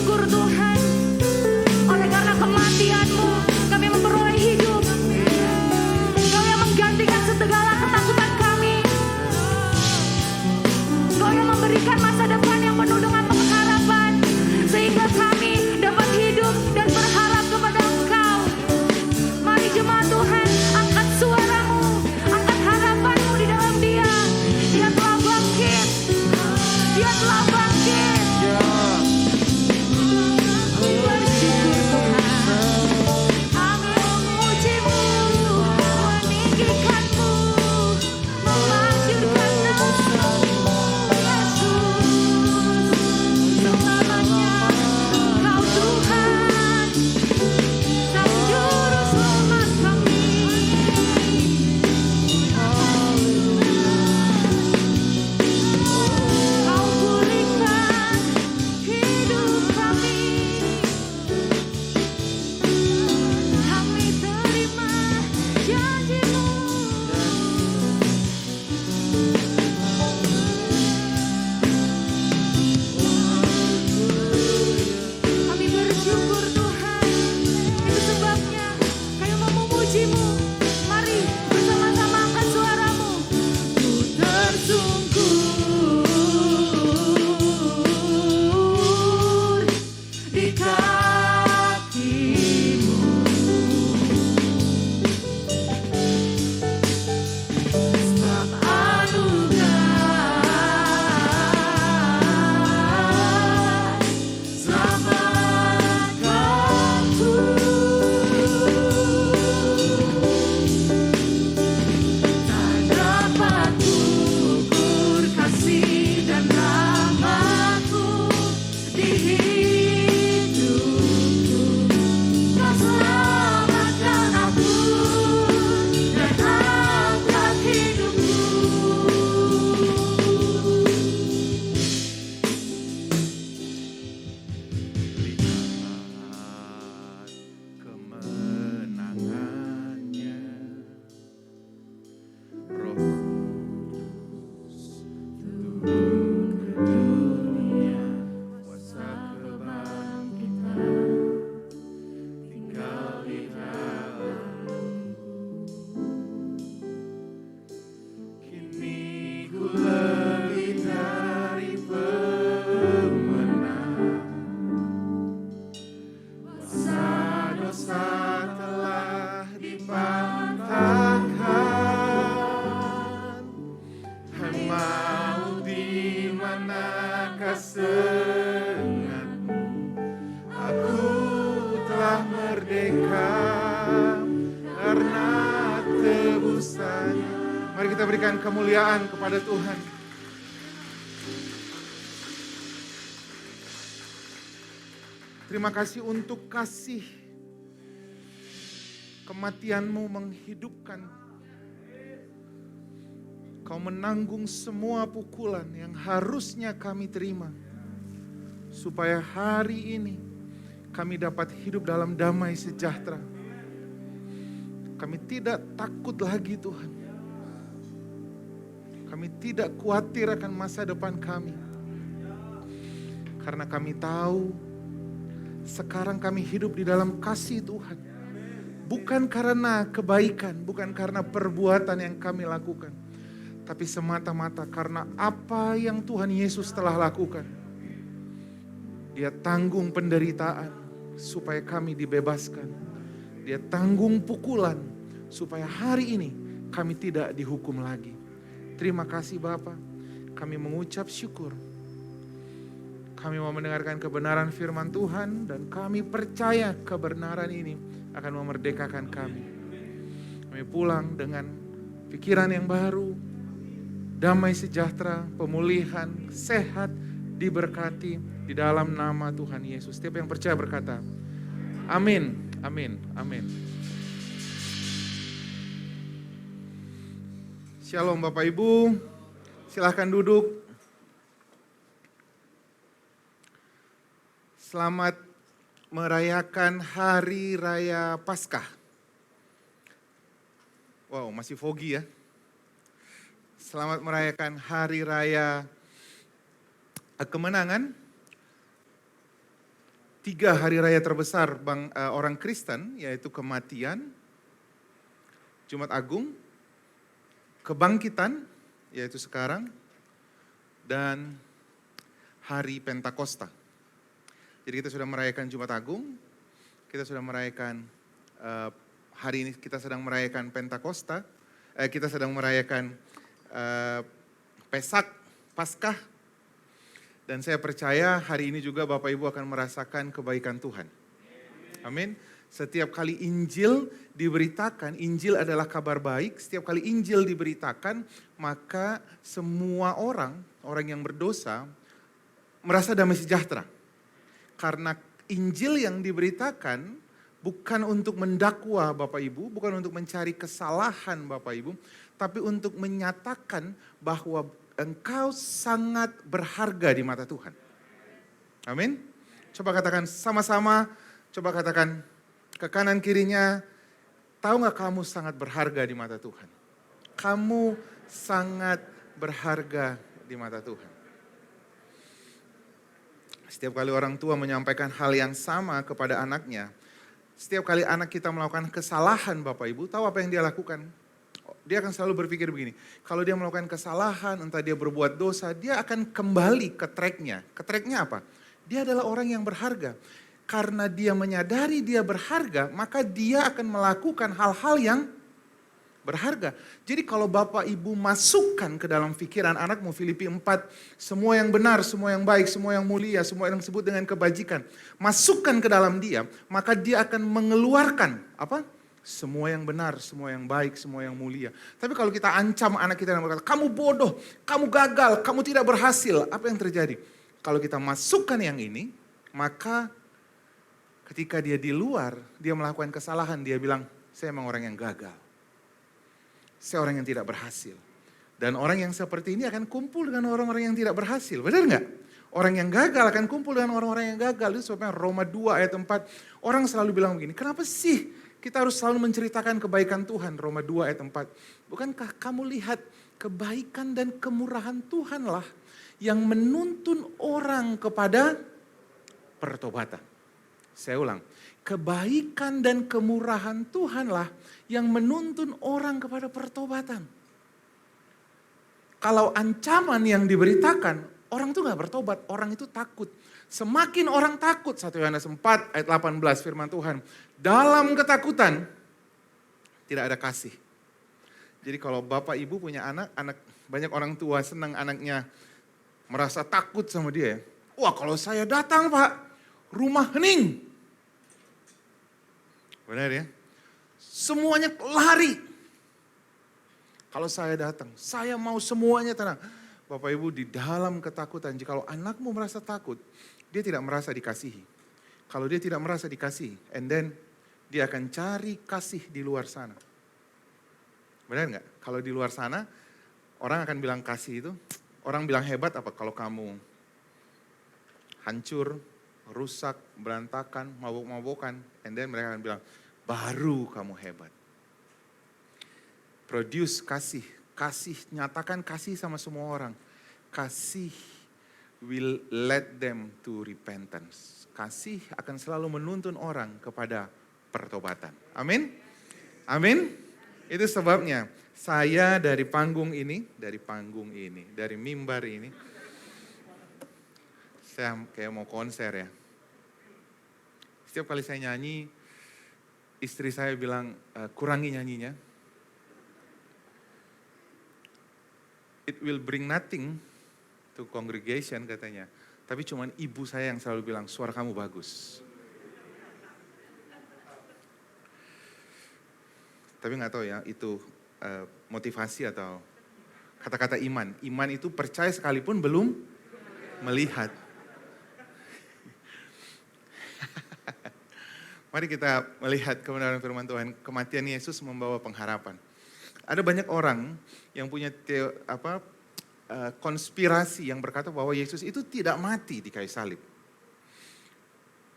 bersyukur Tuhan. Oleh karena kematian-Mu, kami memperoleh hidup. Kau yang menggantikan segala ketakutan kami. Kau yang memberikan masa depan yang penuh dengan pengharapan. Sehingga kami dapat hidup dan berharap kepada Engkau. Mari jemaat Tuhan, angkat suaramu, angkat harapanmu di dalam Dia. Dia telah bangkit. Dia telah bangkit. Kami bersyukur Tuhan. Kami memuji-Mu, meninggikan-Mu, memasyurkan nama-Mu, Yesus. Selamanya Engkau Tuhan, Sang Juru Selamat kami. Kau pulihkan hidup kami. Kami terima janji-Mu. Kami bersyukur Tuhan. Itu sebabnya kami mau memuji-Mu. Mari bersama-sama angkat suaramu. Ku tersungkur di kaki-Mu. Sebab anugerah selamatkanku. Tak dapat ukur kasih dan rahmat-Mu di hidupku. Kau selamatkan aku dan angkat hidupku. Lihat kemenangannya, Roh Kudus turun ke dunia, kuasa kebangkitan tinggal di dalamku. Kini ku lebih dari pemenang. Dosa-dosa telah dipatahkan. Hai maut, di manakah sengatmu? Aku telah merdeka karena tebusannya. Mari kita berikan kemuliaan kepada Tuhan. Terima kasih untuk kasih. Kematian-Mu menghidupkan. Kau menanggung semua pukulan yang harusnya kami terima. Supaya hari ini kami dapat hidup dalam damai sejahtera. Kami tidak takut lagi Tuhan. Kami tidak khawatir akan masa depan kami. Karena kami tahu sekarang kami hidup di dalam kasih Tuhan. Bukan karena kebaikan, bukan karena perbuatan yang kami lakukan. Tapi semata-mata karena apa yang Tuhan Yesus telah lakukan. Dia tanggung penderitaan supaya kami dibebaskan. Dia tanggung pukulan supaya hari ini kami tidak dihukum lagi. Terima kasih Bapa. Kami mengucap syukur. Kami mau mendengarkan kebenaran firman Tuhan dan kami percaya kebenaran ini akan memerdekakan kami. Kami pulang dengan pikiran yang baru, damai sejahtera, pemulihan, sehat, diberkati di dalam nama Tuhan Yesus. Setiap yang percaya berkata, amin, amin, amin. Shalom Bapak Ibu, silahkan duduk. Selamat merayakan Hari Raya Paskah. Wow, masih foggy ya. Selamat merayakan Hari Raya Kemenangan. 3 hari raya terbesar orang Kristen, yaitu kematian, Jumat Agung, kebangkitan, yaitu sekarang, dan hari Pentakosta. Jadi kita sudah merayakan Jumat Agung, kita sudah merayakan hari ini kita sedang merayakan Pentakosta, kita sedang merayakan Paskah, dan saya percaya hari ini juga Bapak Ibu akan merasakan kebaikan Tuhan. Amin. Setiap kali Injil diberitakan, Injil adalah kabar baik, setiap kali Injil diberitakan, maka semua orang yang berdosa merasa damai sejahtera. Karena Injil yang diberitakan bukan untuk mendakwa Bapak Ibu, bukan untuk mencari kesalahan Bapak Ibu, tapi untuk menyatakan bahwa engkau sangat berharga di mata Tuhan. Amin. Coba katakan sama-sama, coba katakan ke kanan kirinya, tahu gak kamu sangat berharga di mata Tuhan? Kamu sangat berharga di mata Tuhan. Setiap kali orang tua menyampaikan hal yang sama kepada anaknya, setiap kali anak kita melakukan kesalahan Bapak Ibu, tahu apa yang dia lakukan? Dia akan selalu berpikir begini, kalau dia melakukan kesalahan, entah dia berbuat dosa, dia akan kembali ke tracknya. Ke tracknya apa? Dia adalah orang yang berharga. Karena dia menyadari dia berharga, maka dia akan melakukan hal-hal yang berharga. Jadi kalau Bapak Ibu masukkan ke dalam pikiran anakmu, Filipi 4, semua yang benar, semua yang baik, semua yang mulia, semua yang disebut dengan kebajikan, masukkan ke dalam dia, maka dia akan mengeluarkan apa? Semua yang benar, semua yang baik, semua yang mulia. Tapi kalau kita ancam anak kita dan berkata, kamu bodoh, kamu gagal, kamu tidak berhasil, apa yang terjadi? Kalau kita masukkan yang ini, maka ketika dia di luar, dia melakukan kesalahan, dia bilang, saya memang orang yang gagal. Saya orang yang tidak berhasil. Dan orang yang seperti ini akan kumpul dengan orang-orang yang tidak berhasil. Benar nggak? Orang yang gagal akan kumpul dengan orang-orang yang gagal. Itu sebabnya Roma 2 ayat 4. Orang selalu bilang begini, kenapa sih kita harus selalu menceritakan kebaikan Tuhan? Roma 2 ayat 4. Bukankah kamu lihat kebaikan dan kemurahan Tuhanlah yang menuntun orang kepada pertobatan. Saya ulang, kebaikan dan kemurahan Tuhanlah yang menuntun orang kepada pertobatan. Kalau ancaman yang diberitakan, orang itu gak bertobat, orang itu takut. Semakin orang takut, 1 Yohanes 4 ayat 18 firman Tuhan, dalam ketakutan tidak ada kasih. Jadi kalau Bapak Ibu punya anak banyak orang tua senang anaknya merasa takut sama dia. Wah kalau saya datang Pak, rumah hening. Benar ya? Semuanya lari. Kalau saya datang, saya mau semuanya tenang. Bapak Ibu di dalam ketakutan, jikalau anakmu merasa takut, dia tidak merasa dikasihi. Kalau dia tidak merasa dikasihi, and then dia akan cari kasih di luar sana. Benar nggak? Kalau di luar sana, orang akan bilang kasih itu, orang bilang hebat apa kalau kamu hancur, rusak, berantakan, mabuk-mabukan, and then mereka akan bilang, baru kamu hebat. Produce kasih, nyatakan kasih sama semua orang. Kasih will lead them to repentance. Kasih akan selalu menuntun orang kepada pertobatan. Amin? Amin? Itu sebabnya saya dari panggung ini, dari mimbar ini, saya kayak mau konser ya. Setiap kali saya nyanyi, istri saya bilang, kurangi nyanyinya. It will bring nothing to congregation katanya. Tapi cuman ibu saya yang selalu bilang, suara kamu bagus. Tapi gak tahu ya, itu motivasi atau kata-kata iman. Iman itu percaya sekalipun belum melihat. Mari kita melihat kebenaran firman Tuhan. Kematian Yesus membawa pengharapan. Ada banyak orang yang punya konspirasi yang berkata bahwa Yesus itu tidak mati di kayu salib.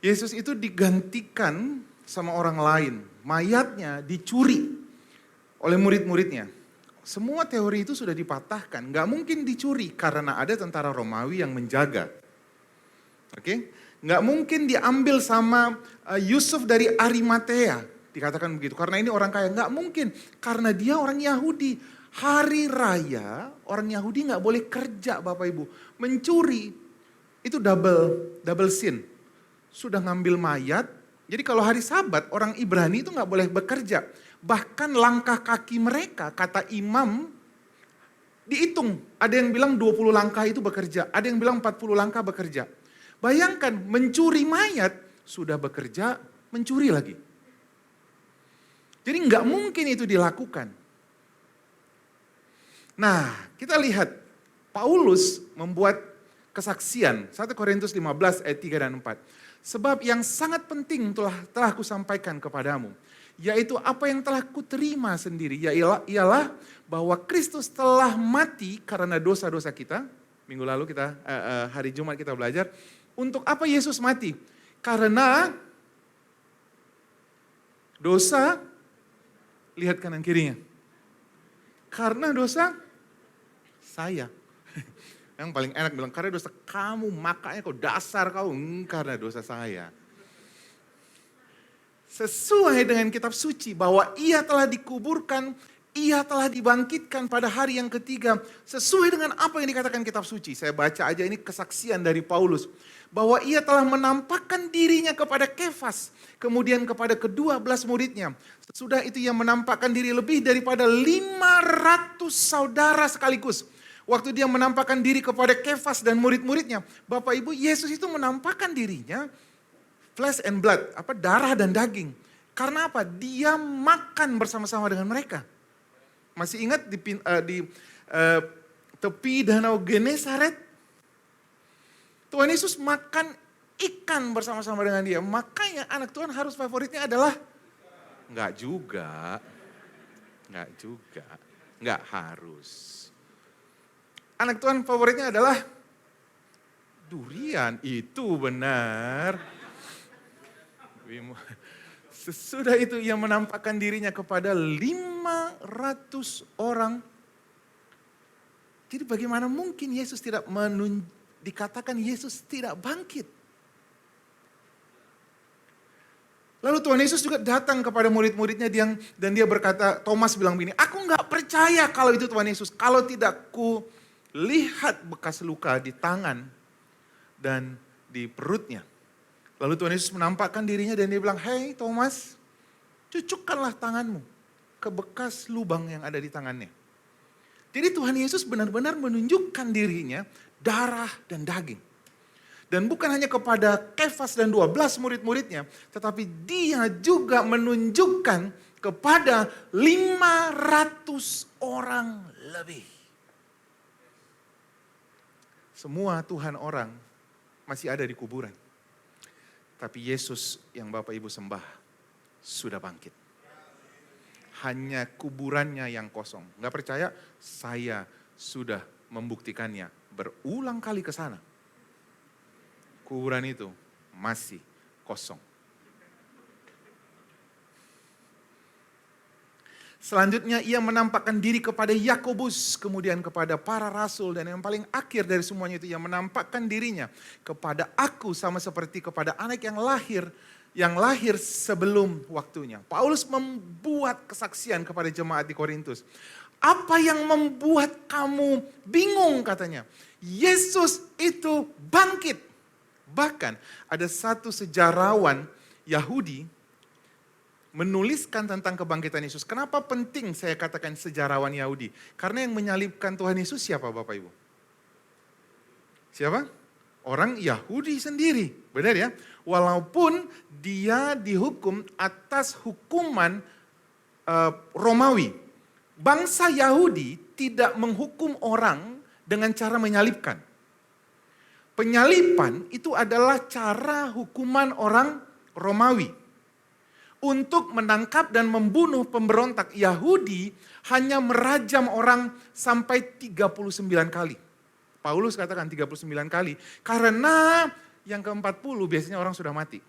Yesus itu digantikan sama orang lain. Mayatnya dicuri oleh murid-muridnya. Semua teori itu sudah dipatahkan. Gak mungkin dicuri karena ada tentara Romawi yang menjaga. Oke? Nggak mungkin diambil sama Yusuf dari Arimatea. Dikatakan begitu, karena ini orang kaya. Nggak mungkin, karena dia orang Yahudi. Hari raya, orang Yahudi nggak boleh kerja Bapak Ibu. Mencuri, itu double sin. Sudah ngambil mayat, jadi kalau hari Sabat, orang Ibrani itu nggak boleh bekerja. Bahkan langkah kaki mereka, kata imam, dihitung. Ada yang bilang 20 langkah itu bekerja, ada yang bilang 40 langkah bekerja. Bayangkan, mencuri mayat, sudah bekerja, mencuri lagi. Jadi nggak mungkin itu dilakukan. Nah, kita lihat Paulus membuat kesaksian 1 Korintus 15 ayat 3 dan 4. Sebab yang sangat penting telah aku sampaikan kepadamu, yaitu apa yang telah kuterima sendiri, ialah bahwa Kristus telah mati karena dosa-dosa kita. Minggu lalu kita hari Jumat kita belajar, untuk apa Yesus mati? Karena dosa, lihat kanan kirinya. Karena dosa saya. Yang paling enak bilang, karena dosa kamu, makanya kau dasar kau, karena dosa saya. Sesuai dengan kitab suci bahwa ia telah dikuburkan, ia telah dibangkitkan pada hari yang ketiga. Sesuai dengan apa yang dikatakan kitab suci. Saya baca aja ini kesaksian dari Paulus. Bahwa ia telah menampakkan dirinya kepada Kefas, kemudian kepada ke-12 muridnya. Sesudah itu ia menampakkan diri lebih daripada 500 saudara sekaligus. Waktu dia menampakkan diri kepada Kefas dan murid-muridnya, Bapak Ibu, Yesus itu menampakkan dirinya flesh and blood, darah dan daging. Karena apa? Dia makan bersama-sama dengan mereka. Masih ingat di tepi Danau Genesaret? Tuhan Yesus makan ikan bersama-sama dengan dia. Makanya anak Tuhan harus favoritnya adalah? Enggak juga. Enggak harus. Anak Tuhan favoritnya adalah durian, itu benar. Sesudah itu ia menampakkan dirinya kepada 500 orang. Jadi bagaimana mungkin Yesus dikatakan Yesus tidak bangkit? Lalu Tuhan Yesus juga datang kepada murid-muridnya dan dia berkata, Thomas bilang begini, aku nggak percaya kalau itu Tuhan Yesus, kalau tidak ku lihat bekas luka di tangan dan di perutnya. Lalu Tuhan Yesus menampakkan dirinya dan dia bilang, hei Thomas, cucukkanlah tanganmu ke bekas lubang yang ada di tangannya. Jadi Tuhan Yesus benar-benar menunjukkan dirinya darah dan daging. Dan bukan hanya kepada Kefas dan 12 murid-muridnya, tetapi dia juga menunjukkan kepada 500 orang lebih. Semua Tuhan orang masih ada di kuburan. Tapi Yesus yang Bapak Ibu sembah sudah bangkit. Hanya kuburannya yang kosong. Enggak percaya? Saya sudah membuktikannya berulang kali ke sana. Kuburan itu masih kosong. Selanjutnya ia menampakkan diri kepada Yakobus, kemudian kepada para rasul, dan yang paling akhir dari semuanya itu ia menampakkan dirinya kepada aku sama seperti kepada anak yang lahir sebelum waktunya. Paulus membuat kesaksian kepada jemaat di Korintus. Apa yang membuat kamu bingung katanya? Yesus itu bangkit. Bahkan ada satu sejarawan Yahudi menuliskan tentang kebangkitan Yesus. Kenapa penting saya katakan sejarawan Yahudi? Karena yang menyalibkan Tuhan Yesus siapa Bapak Ibu? Siapa? Orang Yahudi sendiri. Benar ya? Walaupun dia dihukum atas hukuman Romawi. Bangsa Yahudi tidak menghukum orang dengan cara menyalibkan. Penyalipan itu adalah cara hukuman orang Romawi. Untuk menangkap dan membunuh pemberontak Yahudi hanya merajam orang sampai 39 kali. Paulus katakan 39 kali. Karena yang ke-40 biasanya orang sudah mati.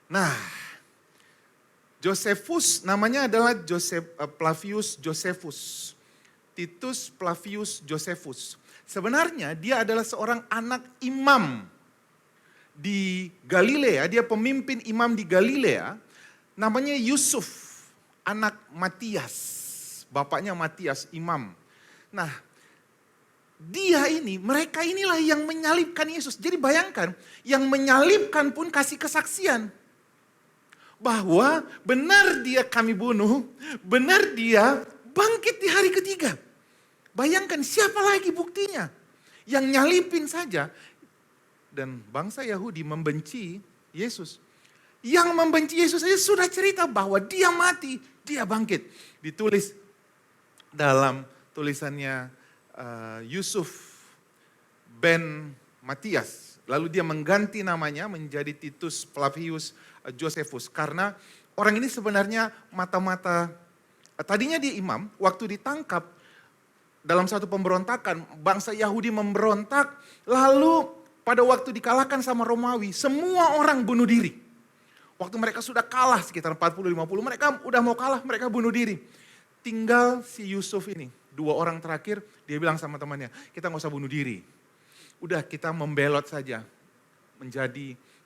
Nah, Josephus namanya adalah Flavius Josephus. Titus Flavius Josephus. Sebenarnya dia adalah seorang anak imam di Galilea, dia pemimpin imam di Galilea, namanya Yusuf, anak Matias, bapaknya Matias, imam. Nah, mereka inilah yang menyalibkan Yesus. Jadi bayangkan, yang menyalibkan pun kasih kesaksian. Bahwa benar dia kami bunuh, benar dia bangkit di hari ketiga. Bayangkan siapa lagi buktinya? Yang nyalipin saja. Dan bangsa Yahudi membenci Yesus. Yang membenci Yesus saja sudah cerita bahwa dia mati, dia bangkit. Ditulis dalam tulisannya Yusuf ben Matias. Lalu dia mengganti namanya menjadi Titus Flavius Josephus. Karena orang ini sebenarnya mata-mata, tadinya dia imam, waktu ditangkap dalam satu pemberontakan, bangsa Yahudi memberontak, lalu pada waktu dikalahkan sama Romawi, semua orang bunuh diri. Waktu mereka sudah kalah sekitar 40-50, mereka udah mau kalah, mereka bunuh diri. Tinggal si Yusuf ini, 2 orang terakhir, dia bilang sama temannya, kita gak usah bunuh diri. Udah kita membelot saja,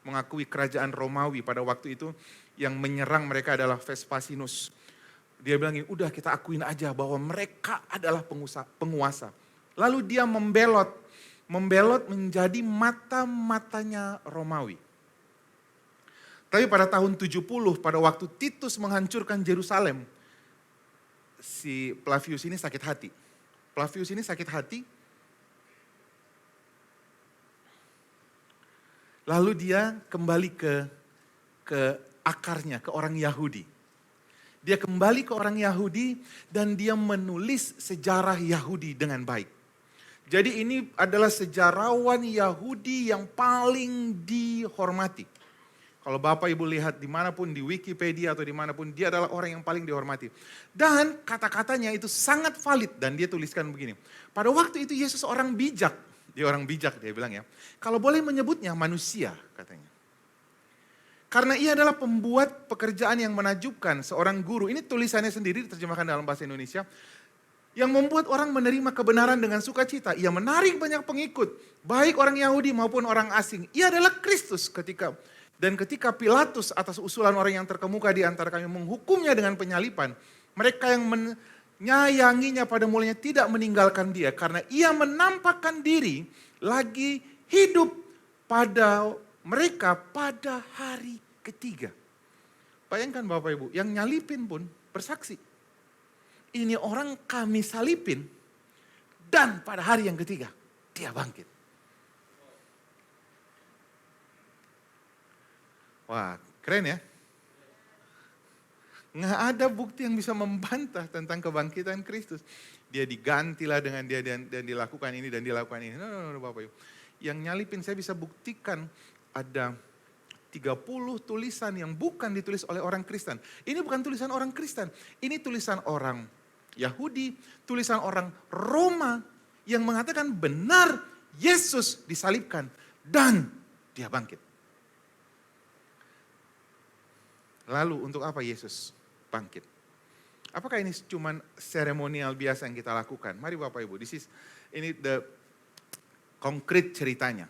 mengakui kerajaan Romawi pada waktu itu, yang menyerang mereka adalah Vespasianus. Dia bilang, udah kita akuin aja bahwa mereka adalah penguasa. Lalu dia membelot menjadi mata-matanya Romawi. Tapi pada tahun 70, pada waktu Titus menghancurkan Yerusalem, si Flavius ini sakit hati. Lalu dia kembali ke akarnya, ke orang Yahudi. Dia kembali ke orang Yahudi dan dia menulis sejarah Yahudi dengan baik. Jadi ini adalah sejarawan Yahudi yang paling dihormati. Kalau Bapak Ibu lihat dimanapun di Wikipedia atau dimanapun, dia adalah orang yang paling dihormati. Dan kata-katanya itu sangat valid dan dia tuliskan begini. Pada waktu itu Yesus orang bijak, dia bilang ya. Kalau boleh menyebutnya manusia katanya. Karena ia adalah pembuat pekerjaan yang menakjubkan, seorang guru. Ini tulisannya sendiri diterjemahkan dalam bahasa Indonesia. Yang membuat orang menerima kebenaran dengan sukacita. Ia menarik banyak pengikut, baik orang Yahudi maupun orang asing. Ia adalah Kristus ketika Pilatus atas usulan orang yang terkemuka di antara kami menghukumnya dengan penyalipan. Mereka yang menyayanginya pada mulanya tidak meninggalkan dia. Karena ia menampakkan diri lagi hidup pada mereka pada hari ketiga. Bayangkan Bapak Ibu, yang nyalipin pun bersaksi. Ini orang kami salipin dan pada hari yang ketiga dia bangkit. Wah, keren ya. Nggak ada bukti yang bisa membantah tentang kebangkitan Kristus. Dia digantilah dengan dia dan dilakukan ini dan dilakukan ini. No, Bapak Ibu. Yang nyalipin saya bisa buktikan ada 30 tulisan yang bukan ditulis oleh orang Kristen. Ini bukan tulisan orang Kristen. Ini tulisan orang Yahudi, tulisan orang Roma yang mengatakan benar Yesus disalibkan dan dia bangkit. Lalu untuk apa Yesus bangkit? Apakah ini cuma seremonial biasa yang kita lakukan? Mari Bapak Ibu, ini the konkret ceritanya.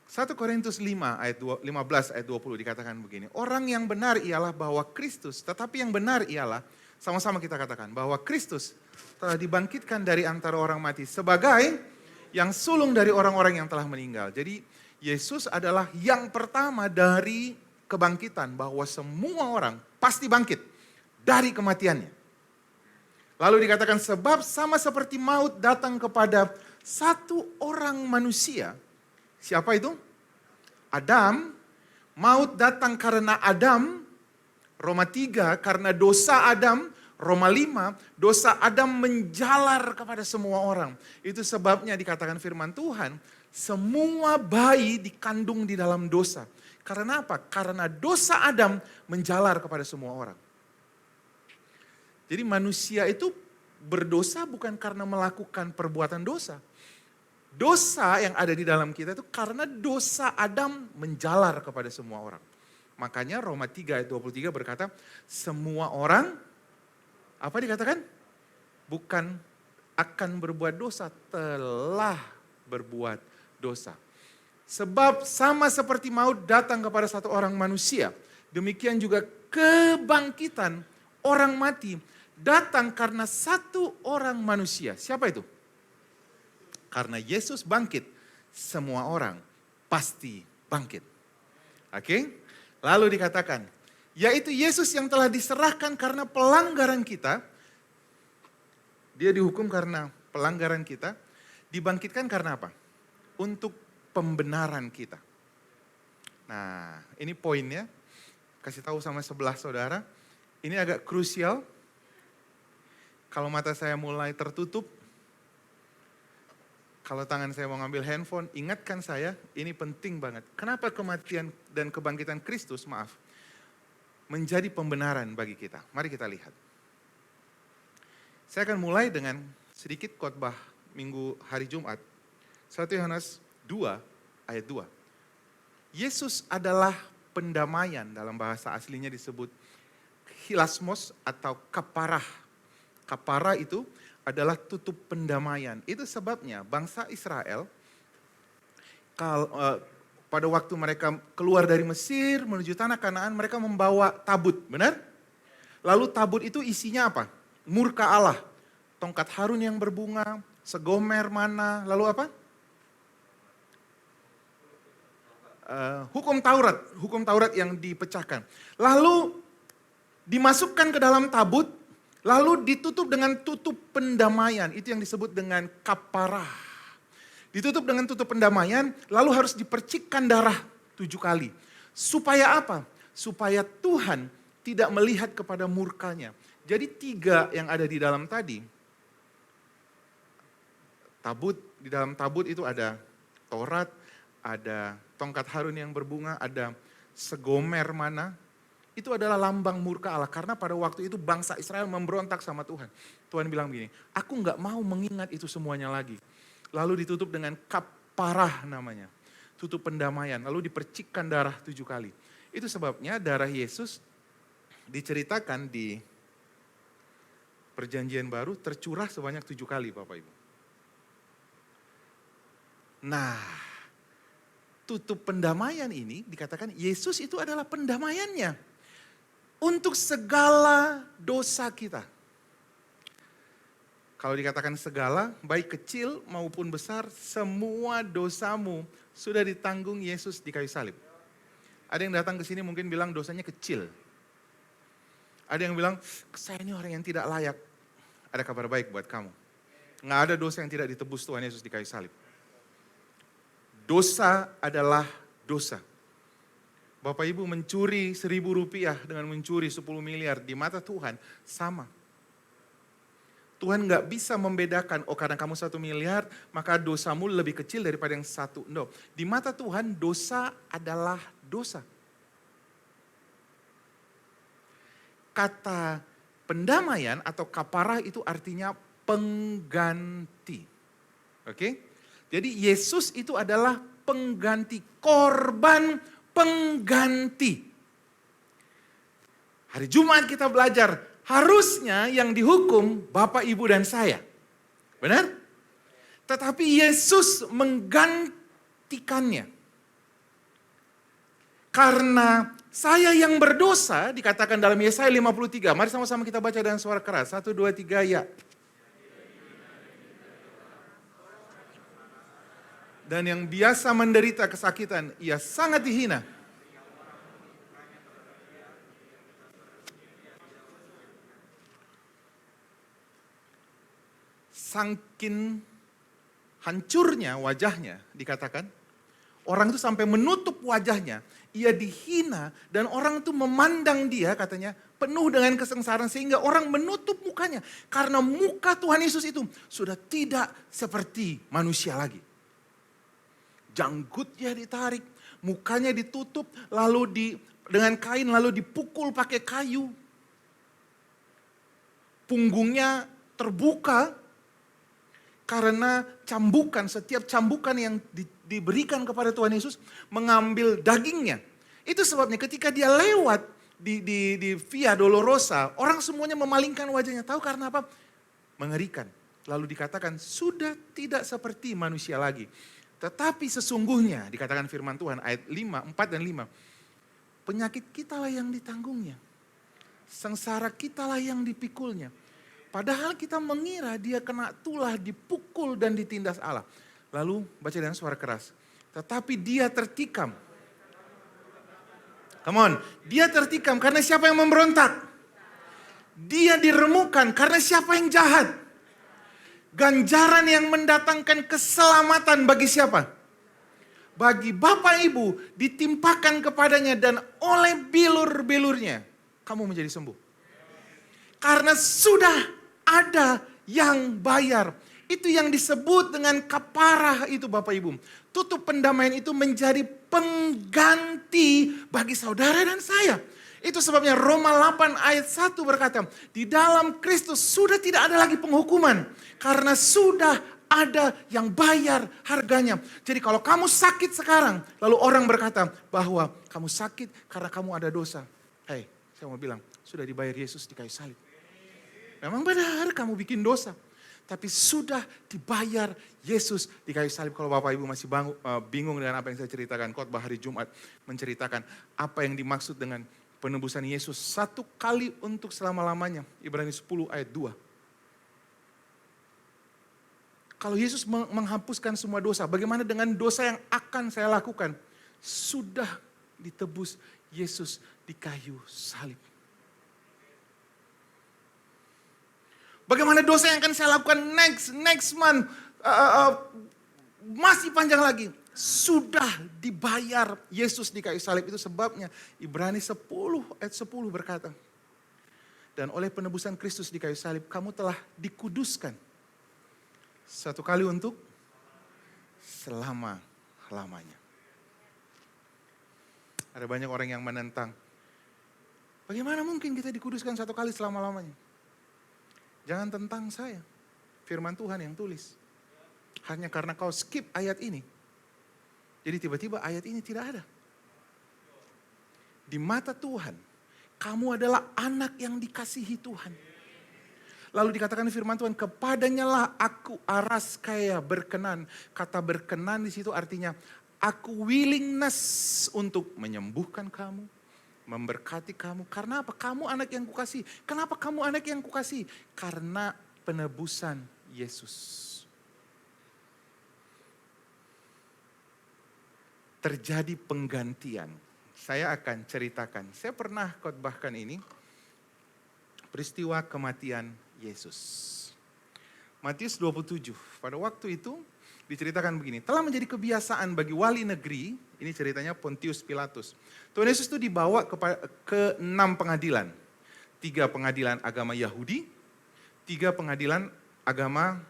1 Korintus 5 ayat 15 ayat 20 dikatakan begini. Orang yang benar ialah bahwa Kristus, tetapi yang benar ialah, sama-sama kita katakan, bahwa Kristus telah dibangkitkan dari antara orang mati sebagai yang sulung dari orang-orang yang telah meninggal. Jadi Yesus adalah yang pertama dari kebangkitan, bahwa semua orang pasti bangkit dari kematiannya. Lalu dikatakan sebab sama seperti maut datang kepada satu orang manusia. Siapa itu? Adam. Maut datang karena Adam. Roma 3 karena dosa Adam. Roma 5 dosa Adam menjalar kepada semua orang. Itu sebabnya dikatakan firman Tuhan, semua bayi dikandung di dalam dosa. Karena apa? Karena dosa Adam menjalar kepada semua orang. Jadi manusia itu berdosa bukan karena melakukan perbuatan dosa. Dosa yang ada di dalam kita itu karena dosa Adam menjalar kepada semua orang. Makanya Roma 3 ayat 23 berkata, semua orang, apa dikatakan? Bukan akan berbuat dosa, telah berbuat dosa. Sebab sama seperti maut datang kepada satu orang manusia, demikian juga kebangkitan orang mati datang karena satu orang manusia. Siapa itu? Karena Yesus bangkit, semua orang pasti bangkit. Oke? Lalu dikatakan, yaitu Yesus yang telah diserahkan karena pelanggaran kita. Dia dihukum karena pelanggaran kita, dibangkitkan karena apa? Untuk pembenaran kita. Nah, ini poinnya. Kasih tahu sama sebelah saudara. Ini agak krusial. Kalau mata saya mulai tertutup, kalau tangan saya mau ngambil handphone, ingatkan saya, ini penting banget. Kenapa kematian dan kebangkitan Kristus, menjadi pembenaran bagi kita? Mari kita lihat. Saya akan mulai dengan sedikit khotbah minggu hari Jumat. 1 Yohanes 2 ayat 2. Yesus adalah pendamaian, dalam bahasa aslinya disebut hilasmos atau kaparah. Kaparah itu adalah tutup pendamaian. Itu sebabnya bangsa Israel pada waktu mereka keluar dari Mesir menuju tanah Kanaan, mereka membawa tabut, benar? Lalu tabut itu isinya apa? Murka Allah, tongkat Harun yang berbunga, segomer mana, lalu apa? Hukum Taurat yang dipecahkan. Lalu dimasukkan ke dalam tabut, lalu ditutup dengan tutup pendamaian. Itu yang disebut dengan kaparah. Ditutup dengan tutup pendamaian, lalu harus dipercikkan darah 7 kali. Supaya apa? Supaya Tuhan tidak melihat kepada murkanya. Jadi 3 yang ada di dalam tadi, tabut, di dalam tabut itu ada Taurat, ada tongkat Harun yang berbunga, ada segomer mana. Itu adalah lambang murka Allah. Karena pada waktu itu bangsa Israel memberontak sama Tuhan. Tuhan bilang begini, aku gak mau mengingat itu semuanya lagi. Lalu ditutup dengan kaparah namanya. Tutup pendamaian, lalu dipercikkan darah 7 kali. Itu sebabnya darah Yesus diceritakan di Perjanjian Baru tercurah sebanyak 7 kali Bapak Ibu. Nah, tutup pendamaian ini dikatakan Yesus itu adalah pendamaiannya untuk segala dosa kita. Kalau dikatakan segala, baik kecil maupun besar, semua dosamu sudah ditanggung Yesus di kayu salib. Ada yang datang ke sini mungkin bilang dosanya kecil. Ada yang bilang, saya ini orang yang tidak layak. Ada kabar baik buat kamu. Nggak ada dosa yang tidak ditebus Tuhan Yesus di kayu salib. Dosa adalah dosa. Bapak Ibu mencuri 1.000 rupiah dengan mencuri 10 miliar di mata Tuhan sama. Tuhan nggak bisa membedakan, oh karena kamu 1 miliar maka dosamu lebih kecil daripada yang 1. No. Di mata Tuhan dosa adalah dosa. Kata pendamaian atau kaparah itu artinya pengganti. Oke? Jadi Yesus itu adalah pengganti, korban pengganti. Hari Jumat kita belajar, harusnya yang dihukum Bapak, Ibu, dan saya. Benar? Tetapi Yesus menggantikannya. Karena saya yang berdosa, dikatakan dalam Yesaya 53. Mari sama-sama kita baca dengan suara keras. 1, 2, 3, ya. Dan yang biasa menderita kesakitan, ia sangat dihina. Saking hancurnya wajahnya, dikatakan, orang itu sampai menutup wajahnya, ia dihina dan orang itu memandang dia, katanya, penuh dengan kesengsaraan sehingga orang menutup mukanya. Karena muka Tuhan Yesus itu sudah tidak seperti manusia lagi. Janggutnya ditarik, mukanya ditutup, lalu dengan kain, lalu dipukul pakai kayu. Punggungnya terbuka karena cambukan, setiap cambukan yang diberikan kepada Tuhan Yesus mengambil dagingnya. Itu sebabnya ketika dia lewat di Via Dolorosa, orang semuanya memalingkan wajahnya. Tahu karena apa? Mengerikan. Lalu dikatakan sudah tidak seperti manusia lagi. Tetapi sesungguhnya, dikatakan firman Tuhan ayat 4 dan 5. Penyakit kitalah yang ditanggungnya. Sengsara kitalah yang dipikulnya. Padahal kita mengira dia kena tulah, dipukul dan ditindas Allah. Lalu baca dengan suara keras. Tetapi dia tertikam. Come on. Dia tertikam karena siapa yang memberontak? Dia diremukkan karena siapa yang jahat? Ganjaran yang mendatangkan keselamatan bagi siapa? Bagi Bapak Ibu ditimpakan kepadanya dan oleh bilur-bilurnya kamu menjadi sembuh. Karena sudah ada yang bayar. Itu yang disebut dengan kaparah itu Bapak Ibu. Tutup pendamaian itu menjadi pengganti bagi saudara dan saya. Itu sebabnya Roma 8 ayat 1 berkata, di dalam Kristus sudah tidak ada lagi penghukuman. Karena sudah ada yang bayar harganya. Jadi kalau kamu sakit sekarang, lalu orang berkata bahwa kamu sakit karena kamu ada dosa. Hei, saya mau bilang, sudah dibayar Yesus di kayu salib. Memang benar kamu bikin dosa. Tapi sudah dibayar Yesus di kayu salib. Kalau Bapak Ibu masih bingung dengan apa yang saya ceritakan, khotbah hari Jumat menceritakan apa yang dimaksud dengan penebusan Yesus satu kali untuk selama-lamanya. Ibrani 10 ayat 2. Kalau Yesus menghapuskan semua dosa, bagaimana dengan dosa yang akan saya lakukan? Sudah ditebus Yesus di kayu salib. Bagaimana dosa yang akan saya lakukan next month, masih panjang lagi. Sudah dibayar Yesus di kayu salib. Itu sebabnya Ibrani 10 ayat 10 berkata. Dan oleh penebusan Kristus di kayu salib, kamu telah dikuduskan. Satu kali untuk selama-lamanya. Ada banyak orang yang menentang. Bagaimana mungkin kita dikuduskan satu kali selama-lamanya? Jangan tentang saya. Firman Tuhan yang tulis. Hanya karena kau skip ayat ini. Jadi tiba-tiba ayat ini tidak ada. Di mata Tuhan, kamu adalah anak yang dikasihi Tuhan. Lalu dikatakan firman Tuhan, kepadanya lah aku aras kaya berkenan. Kata berkenan di situ artinya aku willingness untuk menyembuhkan kamu, memberkati kamu. Karena apa? Kamu anak yang kukasih. Kenapa kamu anak yang kukasih? Karena penebusan Yesus. Terjadi penggantian. Saya akan ceritakan. Saya pernah khotbahkan ini. Peristiwa kematian Yesus. Matius 27. Pada waktu itu diceritakan begini. Telah menjadi kebiasaan bagi wali negeri. Ini ceritanya Pontius Pilatus. Tuhan Yesus itu dibawa ke 6 pengadilan. 3 pengadilan agama Yahudi. 3 pengadilan agama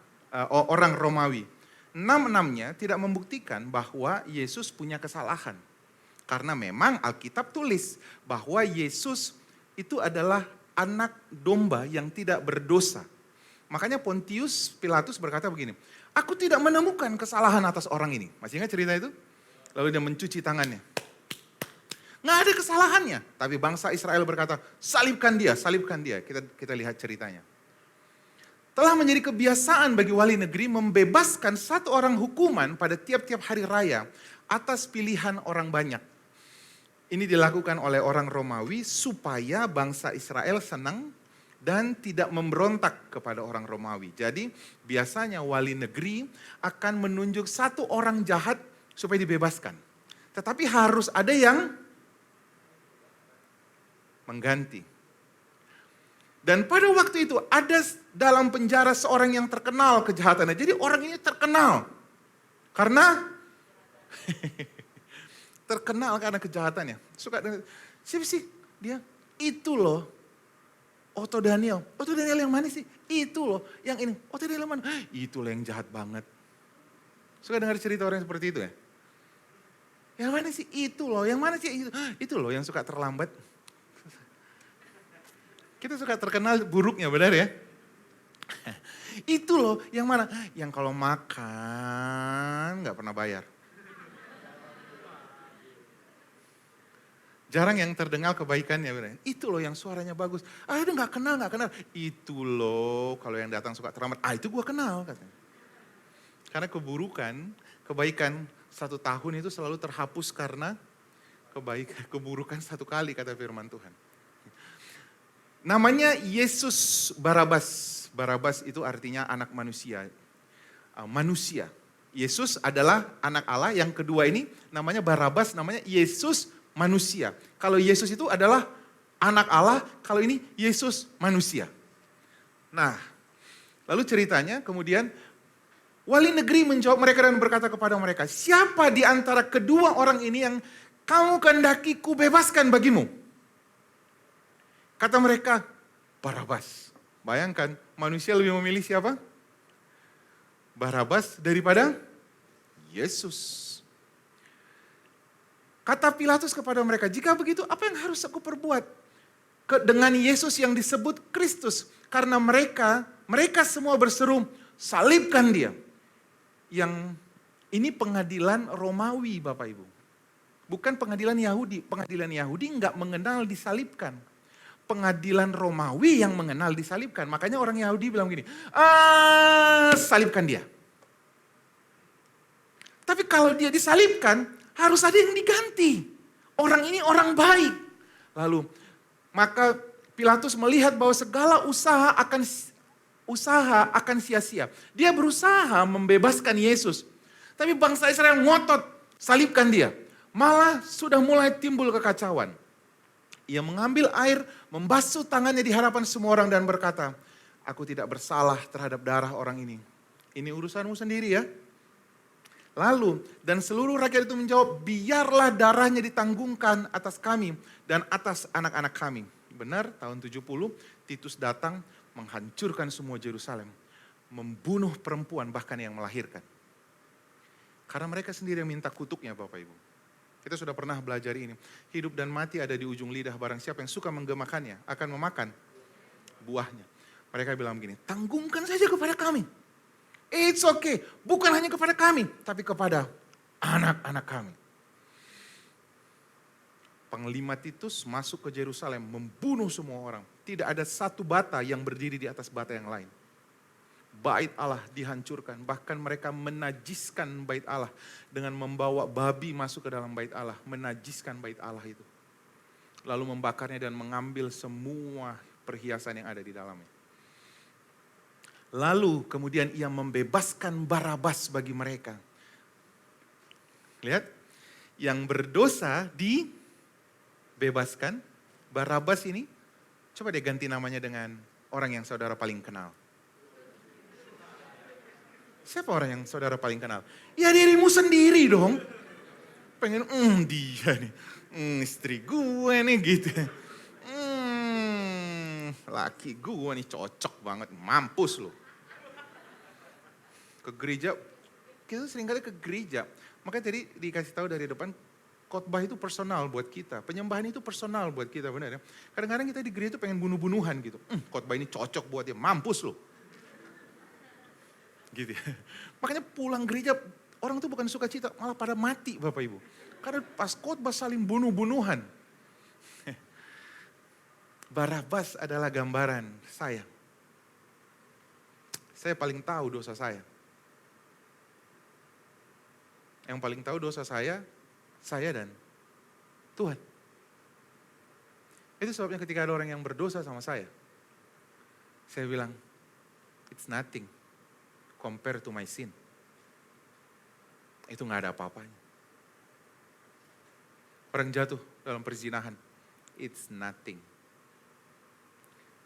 orang Romawi. 6-6-nya tidak membuktikan bahwa Yesus punya kesalahan. Karena memang Alkitab tulis bahwa Yesus itu adalah anak domba yang tidak berdosa. Makanya Pontius Pilatus berkata begini, aku tidak menemukan kesalahan atas orang ini. Masih ingat cerita itu? Lalu dia mencuci tangannya. Nggak ada kesalahannya. Tapi bangsa Israel berkata, salibkan dia, salibkan dia. Kita lihat ceritanya. Telah menjadi kebiasaan bagi wali negeri membebaskan satu orang hukuman pada tiap-tiap hari raya atas pilihan orang banyak. Ini dilakukan oleh orang Romawi supaya bangsa Israel senang dan tidak memberontak kepada orang Romawi. Jadi biasanya wali negeri akan menunjuk satu orang jahat supaya dibebaskan. Tetapi harus ada yang mengganti. Dan pada waktu itu ada dalam penjara seorang yang terkenal kejahatannya. Jadi orang ini terkenal karena kejahatannya. Suka dengan siapa sih dia? Itu loh. Otto Daniel. Otto Daniel yang mana sih? Itu loh. Yang ini. Otto Daniel yang mana? Itu loh yang jahat banget. Suka dengar cerita orang seperti itu ya? Yang mana sih? Itu loh. Yang mana sih? Itu loh yang suka terlambat. Kita suka terkenal buruknya, benar ya? Itu loh, yang mana? Yang kalau makan nggak pernah bayar. Jarang yang terdengar kebaikannya. Bener. Itu loh yang suaranya bagus. Ah itu gak kenal. Itu loh kalau yang datang suka terlambat. Ah itu gue kenal katanya. Karena kebaikan 1 tahun itu selalu terhapus karena keburukan 1 kali kata firman Tuhan. Namanya Yesus Barabas. Barabas itu artinya anak manusia. Manusia. Yesus adalah anak Allah. Yang kedua ini namanya Barabas, namanya Yesus manusia. Kalau Yesus itu adalah anak Allah, kalau ini Yesus manusia. Nah, lalu ceritanya kemudian wali negeri menjawab mereka dan berkata kepada mereka, siapa di antara kedua orang ini yang kamu kehendaki ku bebaskan bagimu? Kata mereka, Barabas. Bayangkan, manusia lebih memilih siapa? Barabas daripada Yesus. Kata Pilatus kepada mereka, jika begitu apa yang harus aku perbuat dengan Yesus yang disebut Kristus? Karena mereka semua berseru, salibkan dia. Yang ini pengadilan Romawi Bapak Ibu. Bukan pengadilan Yahudi. Pengadilan Yahudi enggak mengenal disalibkan. Pengadilan Romawi yang mengenal disalibkan. Makanya orang Yahudi bilang gini, salibkan dia. Tapi kalau dia disalibkan, harus ada yang diganti. Orang ini orang baik. Lalu, maka Pilatus melihat bahwa segala usaha akan sia-sia. Dia berusaha membebaskan Yesus. Tapi bangsa Israel ngotot, salibkan dia. Malah sudah mulai timbul kekacauan. Ia mengambil air, membasuh tangannya di hadapan semua orang dan berkata, aku tidak bersalah terhadap darah orang ini. Ini urusanmu sendiri ya. Lalu, dan seluruh rakyat itu menjawab, biarlah darahnya ditanggungkan atas kami dan atas anak-anak kami. Benar, tahun 70, Titus datang menghancurkan semua Yerusalem. Membunuh perempuan bahkan yang melahirkan. Karena mereka sendiri yang minta kutuknya Bapak Ibu. Kita sudah pernah belajar ini. Hidup dan mati ada di ujung lidah, barang siapa yang suka menggemakannya akan memakan buahnya. Mereka bilang begini, tanggungkan saja kepada kami. It's okay, bukan hanya kepada kami, tapi kepada anak-anak kami. Panglima Titus masuk ke Yerusalem, membunuh semua orang. Tidak ada satu bata yang berdiri di atas bata yang lain. Bait Allah dihancurkan, bahkan mereka menajiskan bait Allah dengan membawa babi masuk ke dalam bait Allah, menajiskan bait Allah itu. Lalu membakarnya dan mengambil semua perhiasan yang ada di dalamnya. Lalu kemudian ia membebaskan Barabas bagi mereka. Lihat, yang berdosa dibebaskan. Barabas ini, coba deh ganti namanya dengan orang yang saudara paling kenal. Siapa orang yang saudara paling kenal? Ya dirimu sendiri dong. Pengen, dia nih, istri gue nih gitu. Laki gue nih cocok banget, mampus loh. Ke gereja, kita seringkali ke gereja. Makanya tadi dikasih tahu dari depan, khotbah itu personal buat kita. Penyembahan itu personal buat kita, benar ya. Kadang-kadang kita di gereja itu pengen bunuh-bunuhan gitu. Khotbah ini cocok buat dia, mampus loh. Gitu ya. Makanya pulang gereja, orang tuh bukan sukacita, malah pada mati Bapak Ibu. Karena pas khotbah saling bunuh-bunuhan. Barabas adalah gambaran saya. Saya paling tahu dosa saya. Yang paling tahu dosa saya dan Tuhan. Itu sebabnya ketika ada orang yang berdosa sama saya bilang, it's nothing compared to my sin. Itu gak ada apa-apanya. Orang jatuh dalam perzinahan, it's nothing.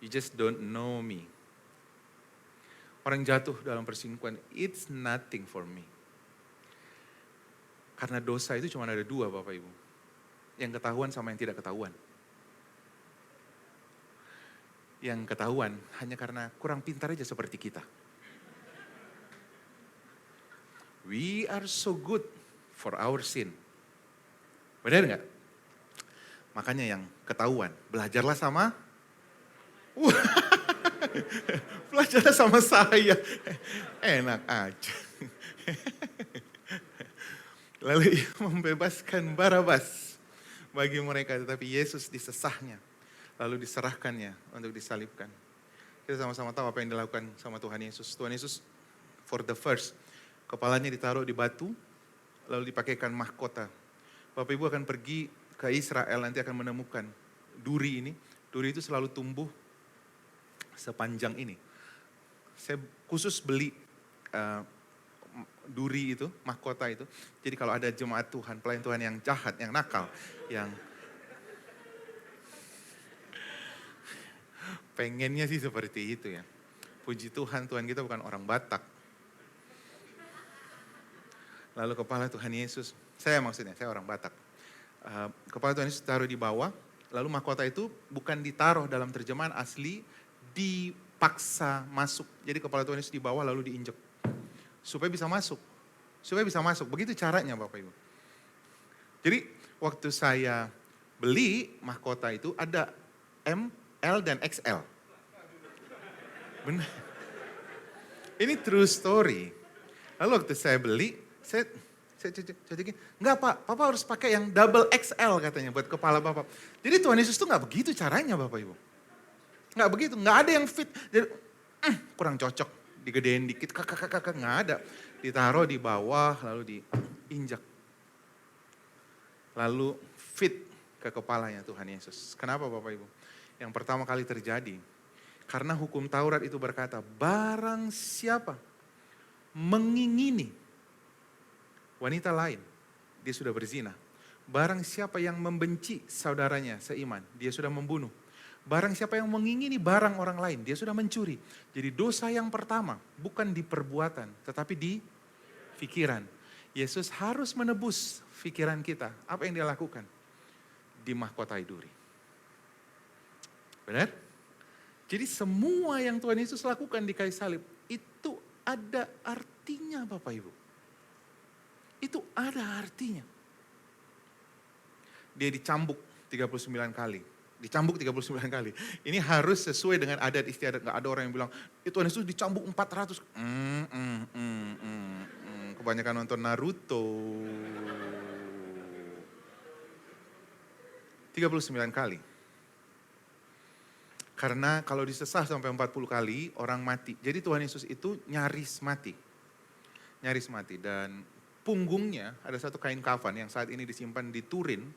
You just don't know me. Orang jatuh dalam perselingkuhan, it's nothing for me. Karena dosa itu cuma ada 2 Bapak Ibu. Yang ketahuan sama yang tidak ketahuan. Yang ketahuan hanya karena kurang pintar aja seperti kita. We are so good for our sin. Benar nggak? Makanya yang ketahuan, belajarlah sama belajarlah sama saya. Enak aja. Lalu ia membebaskan Barabas bagi mereka, tetapi Yesus disesahnya, lalu diserahkannya untuk disalibkan. Kita sama-sama tahu apa yang dilakukan sama Tuhan Yesus. Tuhan Yesus for the first, kepalanya ditaruh di batu, lalu dipakaikan mahkota. Bapak Ibu akan pergi ke Israel, nanti akan menemukan duri ini. Duri itu selalu tumbuh sepanjang ini. Saya khusus beli duri itu, mahkota itu. Jadi kalau ada jemaat Tuhan, pelayan Tuhan yang jahat, yang nakal, yang pengennya sih seperti itu ya. Puji Tuhan, Tuhan kita bukan orang Batak. Lalu kepala Tuhan Yesus, saya orang Batak. Kepala Tuhan Yesus taruh di bawah, lalu mahkota itu bukan ditaruh dalam terjemahan asli, dipaksa masuk. Jadi kepala Tuhan Yesus di bawah lalu diinjek. Supaya bisa masuk. Begitu caranya Bapak Ibu. Jadi waktu saya beli mahkota itu ada M, L, dan XL. Benar. Ini true story. Lalu waktu saya beli, saya cekin, enggak Pak, Papa harus pakai yang double XL katanya buat kepala Bapak. Jadi Tuhan Yesus tuh enggak begitu caranya Bapak Ibu. Enggak begitu, enggak ada yang fit. Jadi, kurang cocok, digedein dikit, kakak, enggak ada. Ditaruh di bawah, lalu diinjak. Lalu fit ke kepalanya Tuhan Yesus. Kenapa Bapak Ibu? Yang pertama kali terjadi, karena hukum Taurat itu berkata, barang siapa mengingini wanita lain, dia sudah berzina. Barang siapa yang membenci saudaranya seiman, dia sudah membunuh. Barang siapa yang mengingini barang orang lain, dia sudah mencuri. Jadi dosa yang pertama bukan di perbuatan, tetapi di pikiran. Yesus harus menebus pikiran kita. Apa yang dia lakukan? Dimahkotai duri. Benar? Jadi semua yang Tuhan Yesus lakukan di kayu salib, itu ada artinya Bapak Ibu. Itu ada artinya. Dia dicambuk 39 kali. Dicambuk 39 kali. Ini harus sesuai dengan adat istiadat. Gak ada orang yang bilang, Tuhan Yesus dicambuk 400. Kebanyakan nonton Naruto. 39 kali. Karena kalau disesah sampai 40 kali, orang mati. Jadi Tuhan Yesus itu nyaris mati. Nyaris mati. Dan punggungnya ada satu kain kafan yang saat ini disimpan di Turin.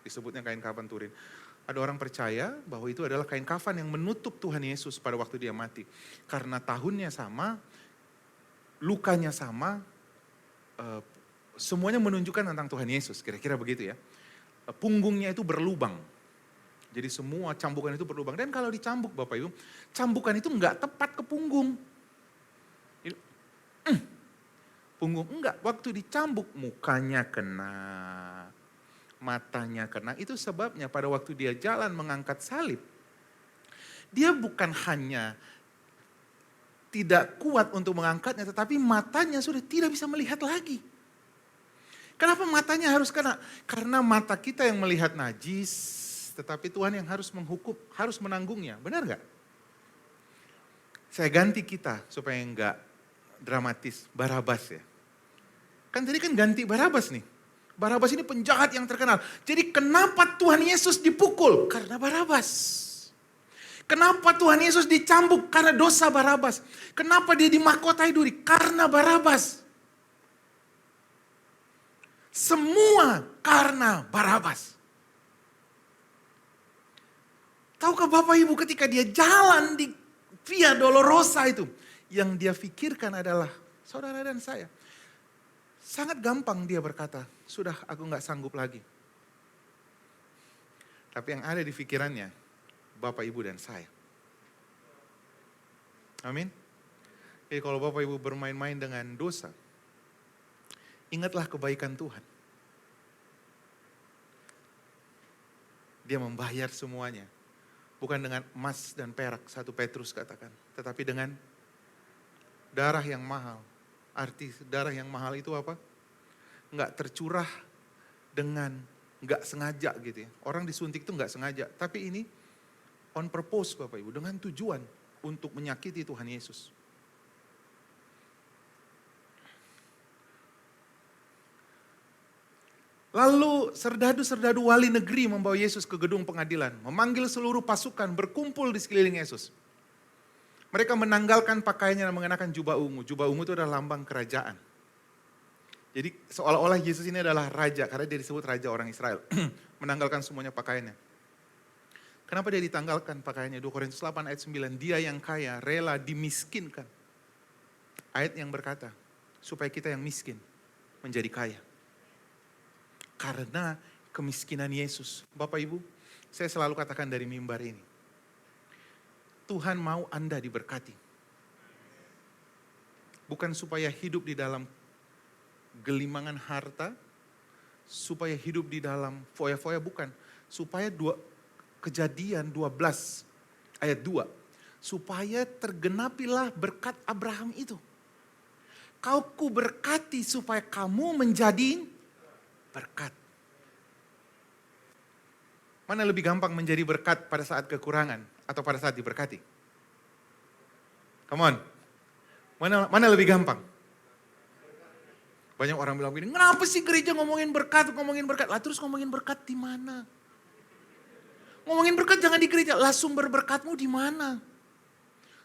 Disebutnya kain kafan Turin. Ada orang percaya bahwa itu adalah kain kafan yang menutup Tuhan Yesus pada waktu dia mati. Karena tahunnya sama, lukanya sama, semuanya menunjukkan tentang Tuhan Yesus. Kira-kira begitu ya. Punggungnya itu berlubang. Jadi semua cambukan itu berlubang. Dan kalau dicambuk Bapak Ibu, cambukan itu enggak tepat ke punggung. Punggung enggak, waktu dicambuk mukanya kena, matanya kena. Itu sebabnya pada waktu dia jalan mengangkat salib, dia bukan hanya tidak kuat untuk mengangkatnya, tetapi matanya sudah tidak bisa melihat lagi. Kenapa matanya harus kena? Karena mata kita yang melihat najis, tetapi Tuhan yang harus menghukum, harus menanggungnya. Benar gak? Saya ganti kita supaya enggak dramatis. Barabas ya. Kan tadi kan ganti Barabas nih. Barabas ini penjahat yang terkenal. Jadi kenapa Tuhan Yesus dipukul? Karena Barabas. Kenapa Tuhan Yesus dicambuk? Karena dosa Barabas. Kenapa dia dimahkotai duri? Karena Barabas. Semua karena Barabas. Tahukah Bapak Ibu ketika dia jalan di Via Dolorosa itu, yang dia pikirkan adalah saudara dan saya. Sangat gampang dia berkata, sudah aku gak sanggup lagi. Tapi yang ada di pikirannya, Bapak Ibu dan saya. Amin. Jadi kalau Bapak Ibu bermain-main dengan dosa, ingatlah kebaikan Tuhan. Dia membayar semuanya. Bukan dengan emas dan perak, 1 Petrus katakan. Tetapi dengan darah yang mahal. Arti darah yang mahal itu apa? Enggak tercurah dengan enggak sengaja gitu ya. Orang disuntik itu enggak sengaja. Tapi ini on purpose Bapak Ibu. Dengan tujuan untuk menyakiti Tuhan Yesus. Lalu serdadu-serdadu wali negeri membawa Yesus ke gedung pengadilan, memanggil seluruh pasukan berkumpul di sekeliling Yesus. Mereka menanggalkan pakaiannya dan mengenakan jubah ungu. Jubah ungu itu adalah lambang kerajaan. Jadi seolah-olah Yesus ini adalah raja, karena dia disebut raja orang Israel. Menanggalkan semuanya pakaiannya. Kenapa dia ditanggalkan pakaiannya? 2 Korintus 8 ayat 9, dia yang kaya rela dimiskinkan. Ayat yang berkata, supaya kita yang miskin menjadi kaya. Karena kemiskinan Yesus. Bapak Ibu, saya selalu katakan dari mimbar ini. Tuhan mau Anda diberkati. Bukan supaya hidup di dalam gelimangan harta, supaya hidup di dalam foya-foya, bukan. Supaya Kejadian 12 ayat 2. Supaya tergenapilah berkat Abraham itu. Kau ku berkati supaya kamu menjadi berkat. Mana lebih gampang menjadi berkat pada saat kekurangan atau pada saat diberkati? Come on. Mana lebih gampang? Banyak orang bilang begini, kenapa sih gereja ngomongin berkat? Lah terus ngomongin berkat di mana? Ngomongin berkat jangan di gereja, lah sumber berkatmu di mana?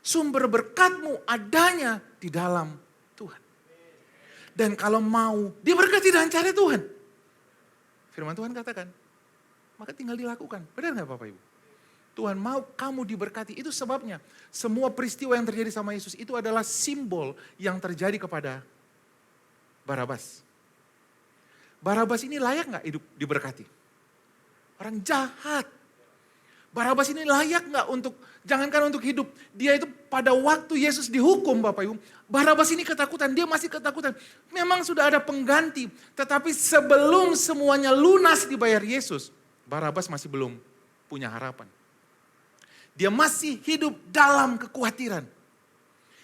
Sumber berkatmu adanya di dalam Tuhan. Dan kalau mau diberkati dengan cara Tuhan. Firman Tuhan katakan, maka tinggal dilakukan. Benar gak Bapak Ibu? Tuhan mau kamu diberkati. Itu sebabnya semua peristiwa yang terjadi sama Yesus itu adalah simbol yang terjadi kepada Barabas. Barabas ini layak gak hidup diberkati? Orang jahat. Barabas ini layak gak untuk, jangankan untuk hidup. Dia itu pada waktu Yesus dihukum Bapak Ibu. Barabas ini ketakutan, dia masih ketakutan. Memang sudah ada pengganti. Tetapi sebelum semuanya lunas dibayar Yesus, Barabas masih belum punya harapan. Dia masih hidup dalam kekhawatiran.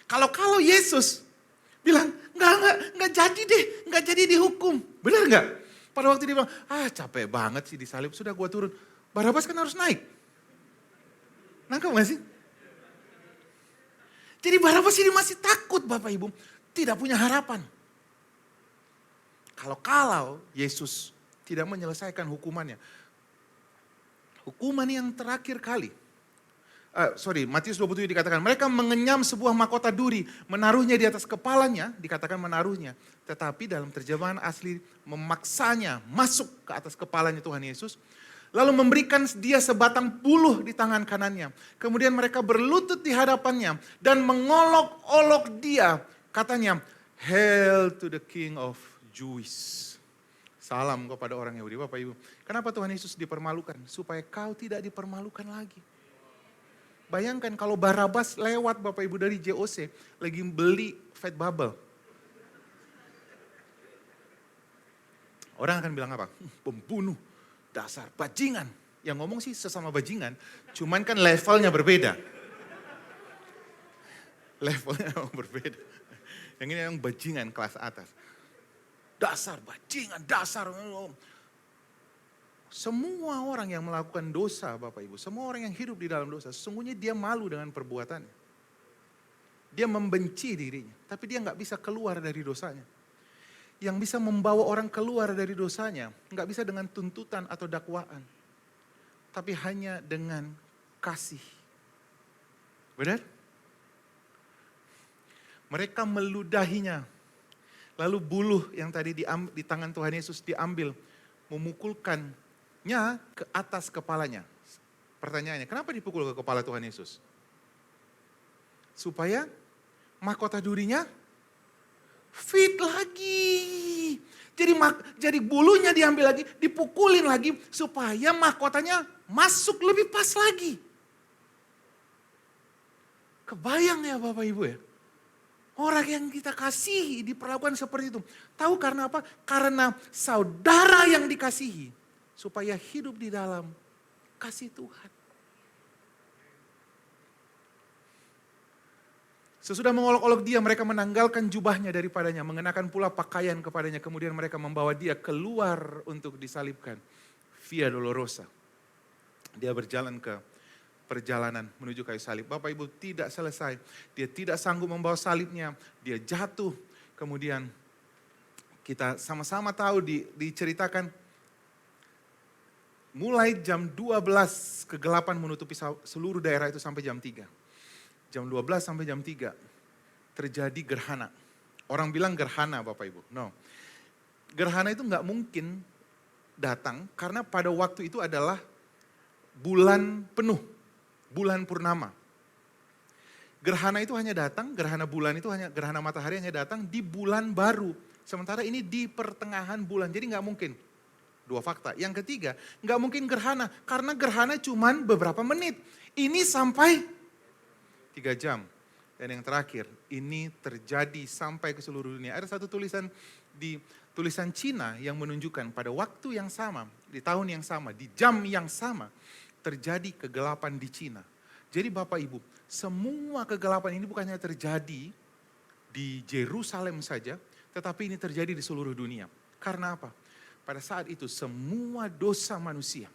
Kalau Yesus bilang, nggak jadi deh, nggak jadi dihukum. Benar nggak? Pada waktu dia bilang, capek banget sih disalib, sudah gua turun. Barabas kan harus naik. Nangkep gak sih? Jadi Barabas ini masih takut Bapak Ibu. Tidak punya harapan. Kalau Yesus tidak menyelesaikan hukumannya. Hukuman yang terakhir kali. Matius 27 dikatakan, mereka mengenyam sebuah mahkota duri, menaruhnya di atas kepalanya, dikatakan menaruhnya. Tetapi dalam terjemahan asli memaksanya masuk ke atas kepalanya Tuhan Yesus. Lalu memberikan dia sebatang buluh di tangan kanannya. Kemudian mereka berlutut di hadapannya dan mengolok-olok dia. Katanya, Hail to the King of Jews. Salam kepada orang Yahudi. Bapak Ibu, kenapa Tuhan Yesus dipermalukan? Supaya kau tidak dipermalukan lagi. Bayangkan kalau Barabas lewat Bapak Ibu dari JOC, lagi beli Fat Bubble. Orang akan bilang apa? Pembunuh. Dasar bajingan. Yang ngomong sih sesama bajingan, cuman kan levelnya berbeda. Levelnya berbeda. Yang ini yang bajingan kelas atas. Dasar bajingan, dasar. Semua orang yang melakukan dosa Bapak Ibu, semua orang yang hidup di dalam dosa, sesungguhnya dia malu dengan perbuatannya. Dia membenci dirinya, tapi dia nggak bisa keluar dari dosanya. Yang bisa membawa orang keluar dari dosanya, nggak bisa dengan tuntutan atau dakwaan. Tapi hanya dengan kasih. Benar? Mereka meludahinya. Lalu buluh yang tadi di tangan Tuhan Yesus diambil, memukulkannya ke atas kepalanya. Pertanyaannya, kenapa dipukul ke kepala Tuhan Yesus? Supaya mahkota durinya fit lagi. Jadi bulunya diambil lagi, dipukulin lagi supaya mahkotanya masuk lebih pas lagi. Kebayang ya Bapak Ibu ya? Orang yang kita kasihi diperlakukan seperti itu. Tahu karena apa? Karena saudara yang dikasihi supaya hidup di dalam kasih Tuhan. Sesudah mengolok-olok dia, mereka menanggalkan jubahnya daripadanya, mengenakan pula pakaian kepadanya. Kemudian mereka membawa dia keluar untuk disalibkan. Via Dolorosa. Dia berjalan ke perjalanan menuju kayu salib. Bapak Ibu tidak selesai. Dia tidak sanggup membawa salibnya. Dia jatuh. Kemudian kita sama-sama tahu diceritakan mulai jam 12 kegelapan menutupi seluruh daerah itu sampai jam 3. Jam 12 sampai jam 3 terjadi gerhana. Orang bilang gerhana Bapak Ibu. No. Gerhana itu nggak mungkin datang karena pada waktu itu adalah bulan penuh, bulan purnama. Gerhana itu hanya datang, gerhana bulan itu hanya, gerhana matahari hanya datang di bulan baru. Sementara ini di pertengahan bulan, jadi nggak mungkin. Dua fakta. Yang ketiga, nggak mungkin gerhana karena gerhana cuman beberapa menit. Ini sampai 3 jam. Dan yang terakhir, ini terjadi sampai ke seluruh dunia. Ada satu tulisan di tulisan Cina yang menunjukkan pada waktu yang sama, di tahun yang sama, di jam yang sama, terjadi kegelapan di Cina. Jadi Bapak Ibu, semua kegelapan ini bukan hanya terjadi di Yerusalem saja, tetapi ini terjadi di seluruh dunia. Karena apa? Pada saat itu semua dosa manusia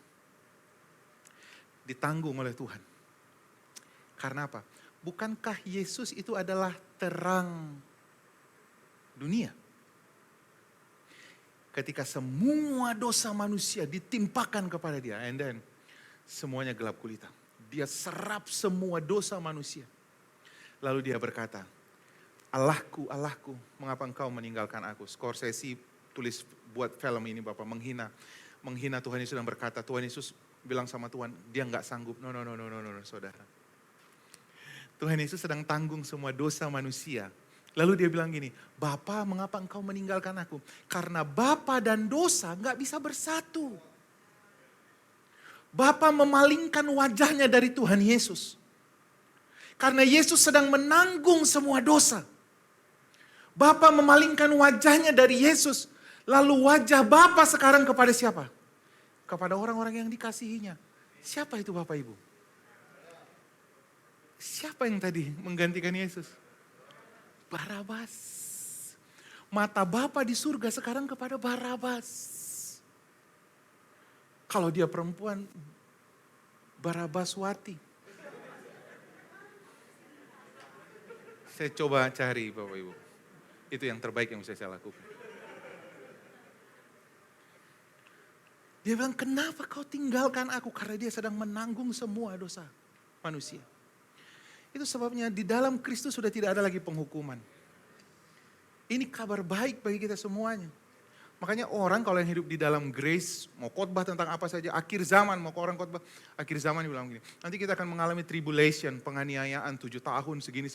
ditanggung oleh Tuhan. Karena apa? Bukankah Yesus itu adalah terang dunia? Ketika semua dosa manusia ditimpakan kepada dia, and then semuanya gelap gulita. Dia serap semua dosa manusia. Lalu dia berkata, Allahku, Allahku, mengapa engkau meninggalkan aku? Scorsese tulis buat film ini Bapak, menghina Tuhan Yesus dan berkata, Tuhan Yesus bilang sama Tuhan, dia nggak sanggup. No, saudara. Tuhan Yesus sedang tanggung semua dosa manusia. Lalu dia bilang gini, Bapa, mengapa engkau meninggalkan aku? Karena Bapa dan dosa nggak bisa bersatu. Bapa memalingkan wajahnya dari Tuhan Yesus. Karena Yesus sedang menanggung semua dosa. Bapa memalingkan wajahnya dari Yesus. Lalu wajah Bapa sekarang kepada siapa? Kepada orang-orang yang dikasihinya. Siapa itu Bapak Ibu? Siapa yang tadi menggantikan Yesus? Barabas. Mata Bapa di surga sekarang kepada Barabas. Kalau dia perempuan, Barabaswati. Saya coba cari Bapak Ibu. Itu yang terbaik yang bisa saya lakukan. Dia bilang, kenapa kau tinggalkan aku? Karena dia sedang menanggung semua dosa manusia. Itu sebabnya di dalam Kristus sudah tidak ada lagi penghukuman. Ini kabar baik bagi kita semuanya. Makanya orang kalau yang hidup di dalam grace, mau khotbah tentang apa saja, akhir zaman, mau ke orang khotbah, akhir zaman dia bilang gini, nanti kita akan mengalami tribulation, penganiayaan 7 tahun, segini.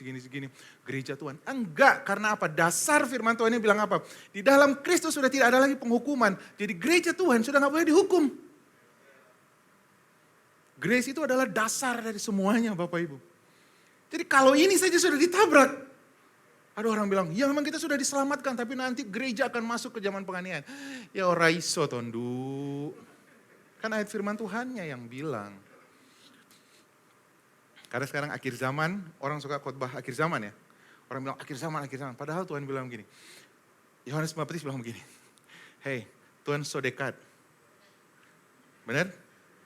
Gereja Tuhan. Enggak, karena apa? Dasar firman Tuhan ini bilang apa? Di dalam Kristus sudah tidak ada lagi penghukuman. Jadi gereja Tuhan sudah gak boleh dihukum. Grace itu adalah dasar dari semuanya Bapak Ibu. Jadi kalau ini saja sudah ditabrak, ada orang bilang, ya memang kita sudah diselamatkan, tapi nanti gereja akan masuk ke zaman penganiayaan. Ya oraiso tondu. Kan ayat firman Tuhannya yang bilang. Karena sekarang akhir zaman, orang suka khotbah akhir zaman ya. Orang bilang akhir zaman. Padahal Tuhan bilang begini. Yohanes Pembaptis bilang begini. Hey, Tuhan so dekat. Benar?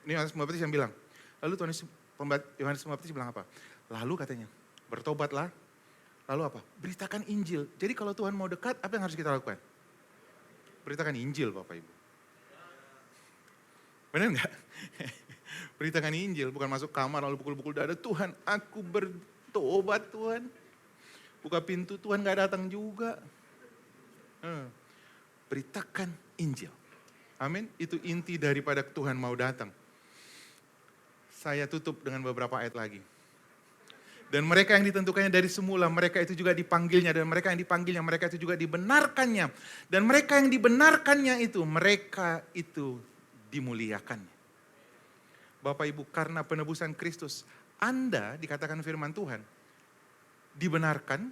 Ini Yohanes Pembaptis yang bilang. Lalu Yohanes Pembaptis bilang apa? Lalu katanya, bertobatlah. Lalu apa? Beritakan Injil. Jadi kalau Tuhan mau dekat, apa yang harus kita lakukan? Beritakan Injil Bapak Ibu. Benar enggak? Beritakan Injil, bukan masuk kamar lalu pukul-pukul dada. Tuhan, aku bertobat Tuhan. Buka pintu, Tuhan gak datang juga. Beritakan Injil. Amin. Itu inti daripada Tuhan mau datang. Saya tutup dengan beberapa ayat lagi. Dan mereka yang ditentukannya dari semula, mereka itu juga dipanggilnya. Dan mereka yang dipanggilnya, mereka itu juga dibenarkannya. Dan mereka yang dibenarkannya itu, mereka itu dimuliakannya. Bapak Ibu, karena penebusan Kristus, Anda dikatakan firman Tuhan, dibenarkan.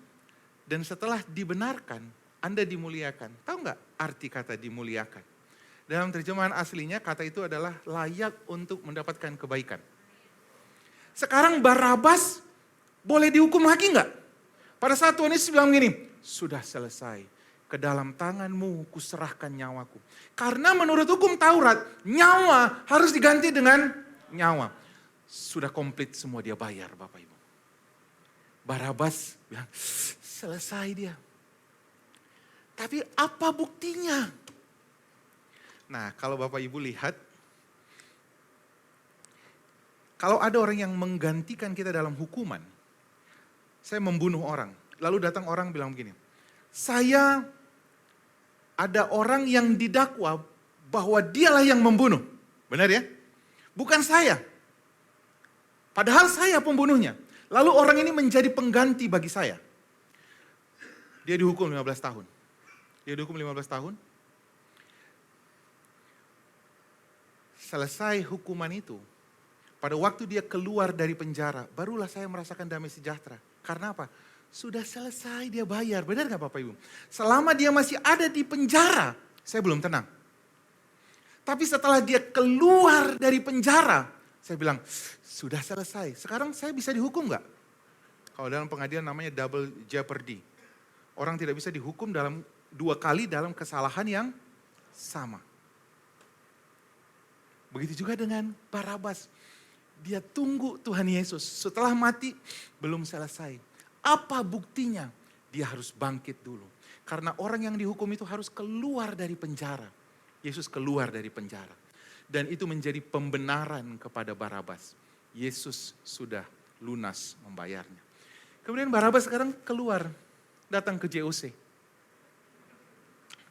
Dan setelah dibenarkan, Anda dimuliakan. Tahu nggak arti kata dimuliakan? Dalam terjemahan aslinya, kata itu adalah layak untuk mendapatkan kebaikan. Sekarang Barabas boleh dihukum lagi enggak? Pada saat Tuhan Yesus bilang begini, sudah selesai. Ke dalam tanganmu kuserahkan nyawaku. Karena menurut hukum Taurat, nyawa harus diganti dengan nyawa. Sudah komplit semua dia bayar Bapak Ibu. Barabas bilang, selesai dia. Tapi apa buktinya? Nah kalau Bapak Ibu lihat, Kalau ada orang yang menggantikan kita dalam hukuman, saya membunuh orang, lalu datang orang bilang begini, saya ada orang yang didakwa bahwa dialah yang membunuh. Benar ya? Bukan saya. Padahal saya pembunuhnya. Lalu orang ini menjadi pengganti bagi saya. Dia dihukum 15 tahun. Dia dihukum 15 tahun. Selesai hukuman itu, pada waktu dia keluar dari penjara, barulah saya merasakan damai sejahtera. Karena apa? Sudah selesai dia bayar. Benar gak Bapak Ibu? Selama dia masih ada di penjara, saya belum tenang. Tapi setelah dia keluar dari penjara, saya bilang, sudah selesai. Sekarang saya bisa dihukum gak? Kalau dalam pengadilan namanya double jeopardy. Orang tidak bisa dihukum dalam 2 kali dalam kesalahan yang sama. Begitu juga dengan Barabas. Dia tunggu Tuhan Yesus. Setelah mati, belum selesai. Apa buktinya? Dia harus bangkit dulu. Karena orang yang dihukum itu harus keluar dari penjara. Yesus keluar dari penjara. Dan itu menjadi pembenaran kepada Barabas. Yesus sudah lunas membayarnya. Kemudian Barabas sekarang keluar, datang ke JOC.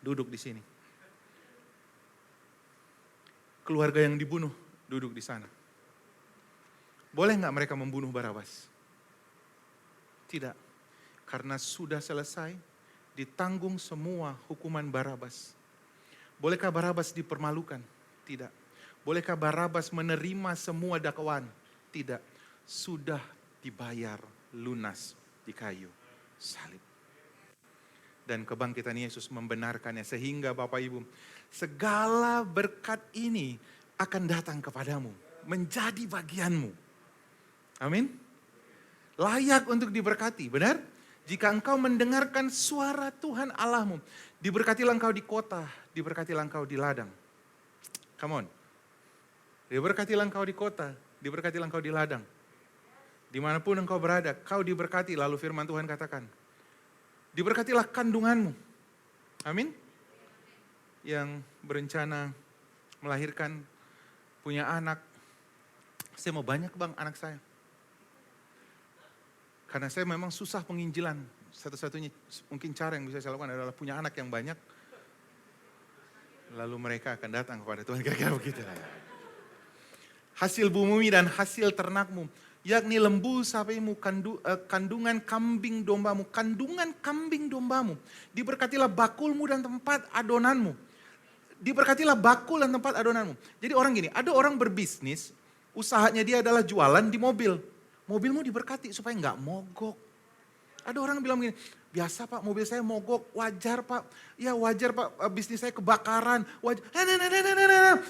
Duduk di sini. Keluarga yang dibunuh duduk di sana. Boleh nggak mereka membunuh Barabas? Tidak. Karena sudah selesai, ditanggung semua hukuman Barabas. Bolehkah Barabas dipermalukan? Tidak. Bolehkah Barabas menerima semua dakwaan? Tidak. Sudah dibayar lunas di kayu salib. Dan kebangkitan Yesus membenarkannya sehingga Bapak Ibu, segala berkat ini akan datang kepadamu, menjadi bagianmu. Amin. Layak untuk diberkati, benar? Jika engkau mendengarkan suara Tuhan Allahmu, diberkatilah engkau di kota, diberkatilah engkau di ladang. Come on. Diberkatilah engkau di kota, diberkatilah engkau di ladang. Dimanapun engkau berada, kau diberkati. Lalu firman Tuhan katakan, diberkatilah kandunganmu. Amin. Yang berencana melahirkan, punya anak. Saya mau banyak bang anak saya. Karena saya memang susah penginjilan. Satu-satunya mungkin cara yang bisa saya lakukan adalah punya anak yang banyak. Lalu mereka akan datang kepada Tuhan. Kira-kira begitu. Hasil bumi dan hasil ternakmu. Yakni lembu sapimu, kandungan kambing dombamu. Kandungan kambing dombamu. Diberkatilah bakulmu dan tempat adonanmu. Diberkatilah bakul dan tempat adonanmu. Jadi orang gini, ada orang berbisnis, usahanya dia adalah jualan di mobil. Mobilmu diberkati supaya nggak mogok. Ada orang bilang begini, biasa pak mobil saya mogok, wajar pak. Ya wajar pak, bisnis saya kebakaran. Wajar.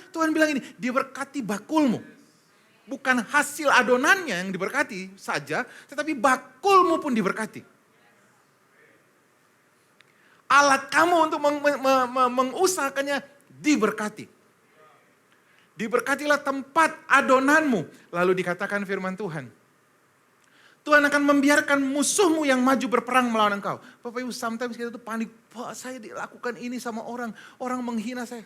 Tuhan bilang ini, diberkati bakulmu. Bukan hasil adonannya yang diberkati saja, tetapi bakulmu pun diberkati. Alat kamu untuk mengusahakannya diberkati. Diberkatilah tempat adonanmu. Lalu dikatakan firman Tuhan, Tuhan akan membiarkan musuhmu yang maju berperang melawan engkau. Bapak Ibu, sometimes kita tuh panik. Pak, saya dilakukan ini sama orang. Orang menghina saya.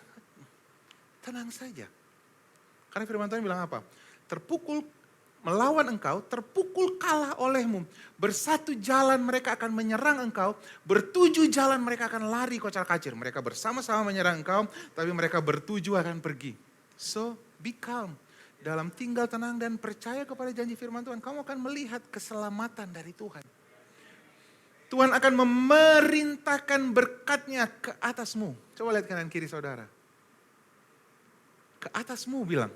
Tenang saja. Karena firman Tuhan bilang apa? Terpukul melawan engkau, terpukul kalah olehmu. Bersatu jalan mereka akan menyerang engkau. Bertujuh jalan mereka akan lari kocar kacir. Mereka bersama-sama menyerang engkau, tapi mereka bertujuh akan pergi. So, be calm. Dalam tinggal tenang dan percaya kepada janji firman Tuhan, kamu akan melihat keselamatan dari Tuhan. Tuhan akan memerintahkan berkatnya ke atasmu. Coba lihat kanan kiri saudara. Ke atasmu bilang.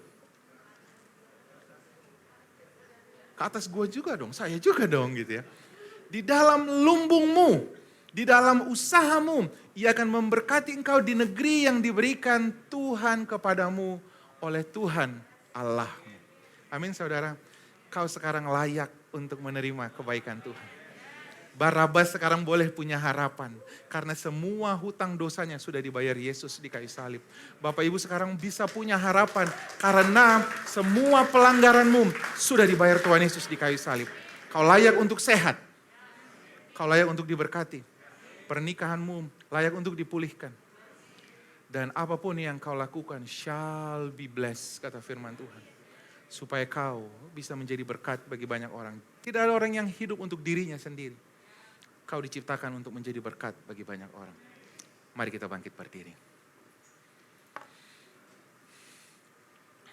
Ke atas gua juga dong, saya juga dong gitu ya. Di dalam lumbungmu, di dalam usahamu, Ia akan memberkati engkau di negeri yang diberikan Tuhan kepadamu oleh Tuhan Allahmu. Amin saudara. Kau sekarang layak untuk menerima kebaikan Tuhan. Barabas sekarang boleh punya harapan. Karena semua hutang dosanya sudah dibayar Yesus di kayu salib. Bapak Ibu sekarang bisa punya harapan. Karena semua pelanggaranmu sudah dibayar Tuhan Yesus di kayu salib. Kau layak untuk sehat. Kau layak untuk diberkati. Pernikahanmu layak untuk dipulihkan. Dan apapun yang kau lakukan shall be blessed, kata firman Tuhan. supaya kau bisa menjadi berkat bagi banyak orang. Tidak ada orang yang hidup untuk dirinya sendiri. Kau diciptakan untuk menjadi berkat bagi banyak orang. Mari kita bangkit berdiri.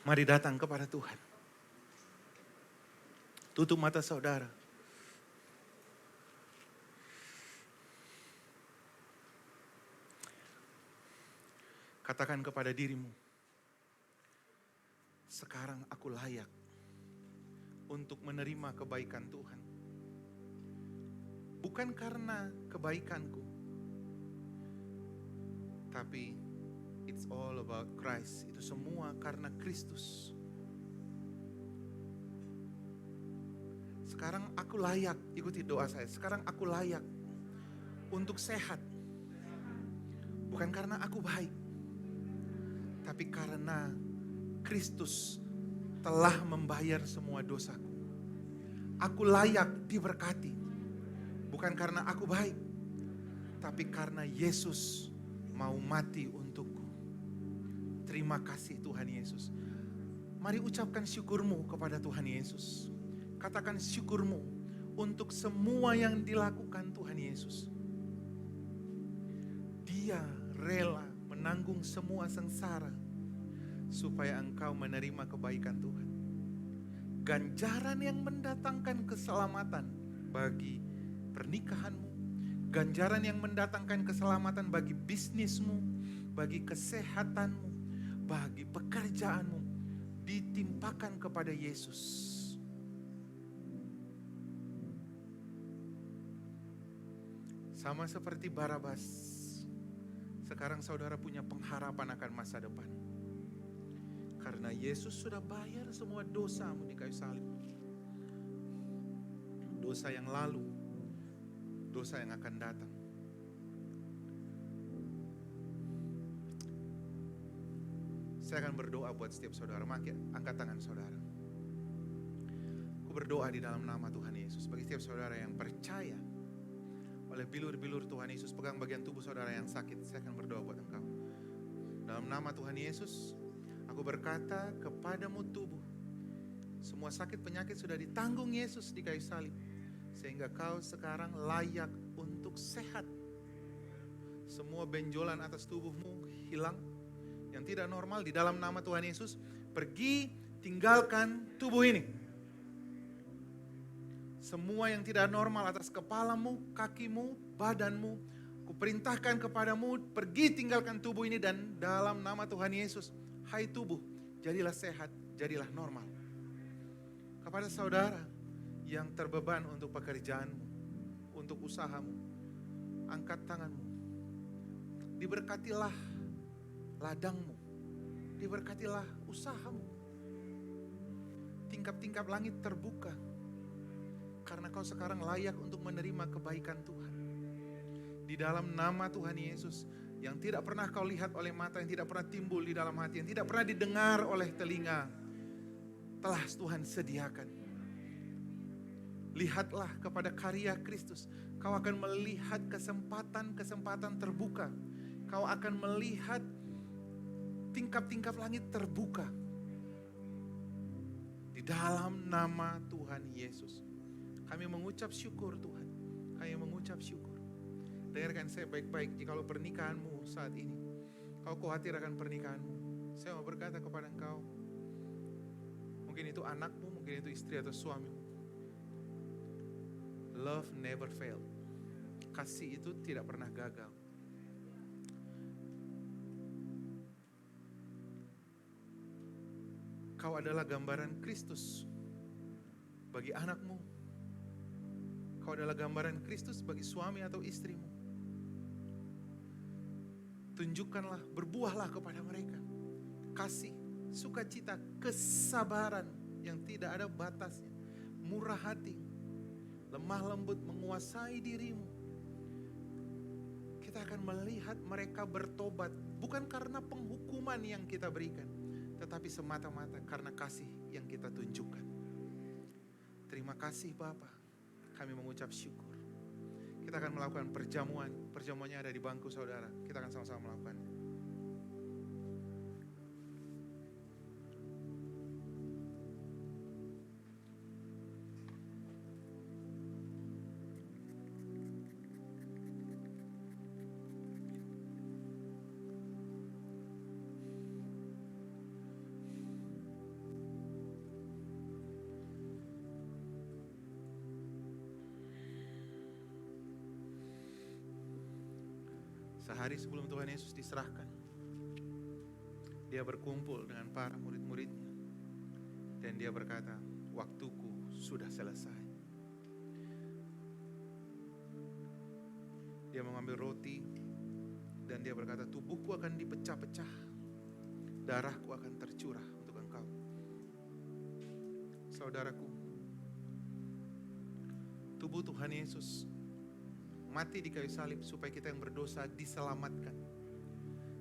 Mari datang kepada Tuhan. Tutup mata saudara. Katakan kepada dirimu, sekarang aku layak untuk menerima kebaikan Tuhan. Bukan karena kebaikanku, tapi it's all about Christ. Itu semua karena Kristus. Sekarang aku layak, ikuti doa saya. Sekarang aku layak untuk sehat. Bukan karena aku baik, tapi karena Kristus telah membayar semua dosaku. Aku layak diberkati. Bukan karena aku baik, tapi karena Yesus mau mati untukku. Terima kasih Tuhan Yesus. Mari ucapkan syukurmu kepada Tuhan Yesus. Katakan syukurmu untuk semua yang dilakukan Tuhan Yesus. Dia rela menanggung semua sengsara supaya engkau menerima kebaikan Tuhan. Ganjaran yang mendatangkan keselamatan bagi pernikahanmu, ganjaran yang mendatangkan keselamatan bagi bisnismu, bagi kesehatanmu, bagi pekerjaanmu, ditimpakan kepada Yesus. Sama seperti Barabas, sekarang saudara punya pengharapan akan masa depan. Karena Yesus sudah bayar semua dosamu di kayu salib. Dosa yang lalu, dosa yang akan datang. Saya akan berdoa buat setiap saudara. Angkat tangan saudara. Aku berdoa di dalam nama Tuhan Yesus. Bagi setiap saudara yang percaya oleh bilur-bilur Tuhan Yesus, pegang bagian tubuh saudara yang sakit, saya akan berdoa buat engkau. Dalam nama Tuhan Yesus, aku berkata kepadamu tubuh, semua sakit penyakit sudah ditanggung Yesus di kayu salib. Sehingga kau sekarang layak untuk sehat. Semua benjolan atas tubuhmu hilang. Yang tidak normal di dalam nama Tuhan Yesus, pergi tinggalkan tubuh ini. Semua yang tidak normal atas kepalamu, kakimu, badanmu, kuperintahkan kepadamu, pergi tinggalkan tubuh ini dan dalam nama Tuhan Yesus, hai tubuh, jadilah sehat, jadilah normal. Kepada saudara yang terbeban untuk pekerjaanmu, untuk usahamu, angkat tanganmu. Diberkatilah ladangmu, diberkatilah usahamu. Tingkap-tingkap langit terbuka. Karena kau sekarang layak untuk menerima kebaikan Tuhan. Di dalam nama Tuhan Yesus, yang tidak pernah kau lihat oleh mata, yang tidak pernah timbul di dalam hati, yang tidak pernah didengar oleh telinga, telah Tuhan sediakan. Lihatlah kepada karya Kristus. Kau akan melihat kesempatan-kesempatan terbuka. Kau akan melihat tingkap-tingkap langit terbuka. Di dalam nama Tuhan Yesus. Kami mengucap syukur Tuhan. Kami mengucap syukur. Dengarkan saya baik-baik. Jikalau pernikahanmu saat ini, kau khawatir akan pernikahanmu, saya mau berkata kepada engkau, mungkin itu anakmu, mungkin itu istri atau suamimu. Love never fail. Kasih itu tidak pernah gagal. Kau adalah gambaran Kristus bagi anakmu. Kau adalah gambaran Kristus bagi suami atau istrimu. Tunjukkanlah, berbuahlah kepada mereka kasih, sukacita, kesabaran yang tidak ada batasnya, murah hati, lemah lembut, menguasai dirimu. Kita akan melihat mereka bertobat, bukan karena penghukuman yang kita berikan, tetapi semata-mata karena kasih yang kita tunjukkan. Terima kasih Bapa. Kami mengucap syukur. Kita akan melakukan perjamuan. Perjamuannya ada di bangku saudara. Kita akan sama-sama melakukannya. Sehari sebelum Tuhan Yesus diserahkan, dia berkumpul dengan para murid-muridnya. Dan dia berkata, waktuku sudah selesai. Dia mengambil roti dan dia berkata, tubuhku akan dipecah-pecah, darahku akan tercurah untuk engkau. Saudaraku, tubuh Tuhan Yesus mati di kayu salib supaya kita yang berdosa diselamatkan.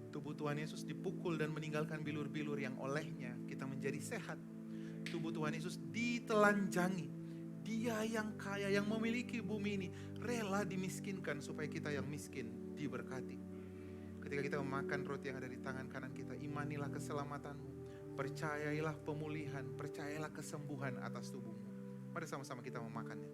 Tubuh Tuhan Yesus dipukul dan meninggalkan bilur-bilur yang olehnya kita menjadi sehat. Tubuh Tuhan Yesus ditelanjangi. Dia yang kaya, yang memiliki bumi ini, rela dimiskinkan supaya kita yang miskin diberkati. Ketika kita memakan roti yang ada di tangan kanan kita, imanilah keselamatanmu, percayailah pemulihan, percayailah kesembuhan atas tubuhmu. Mari sama-sama kita memakannya.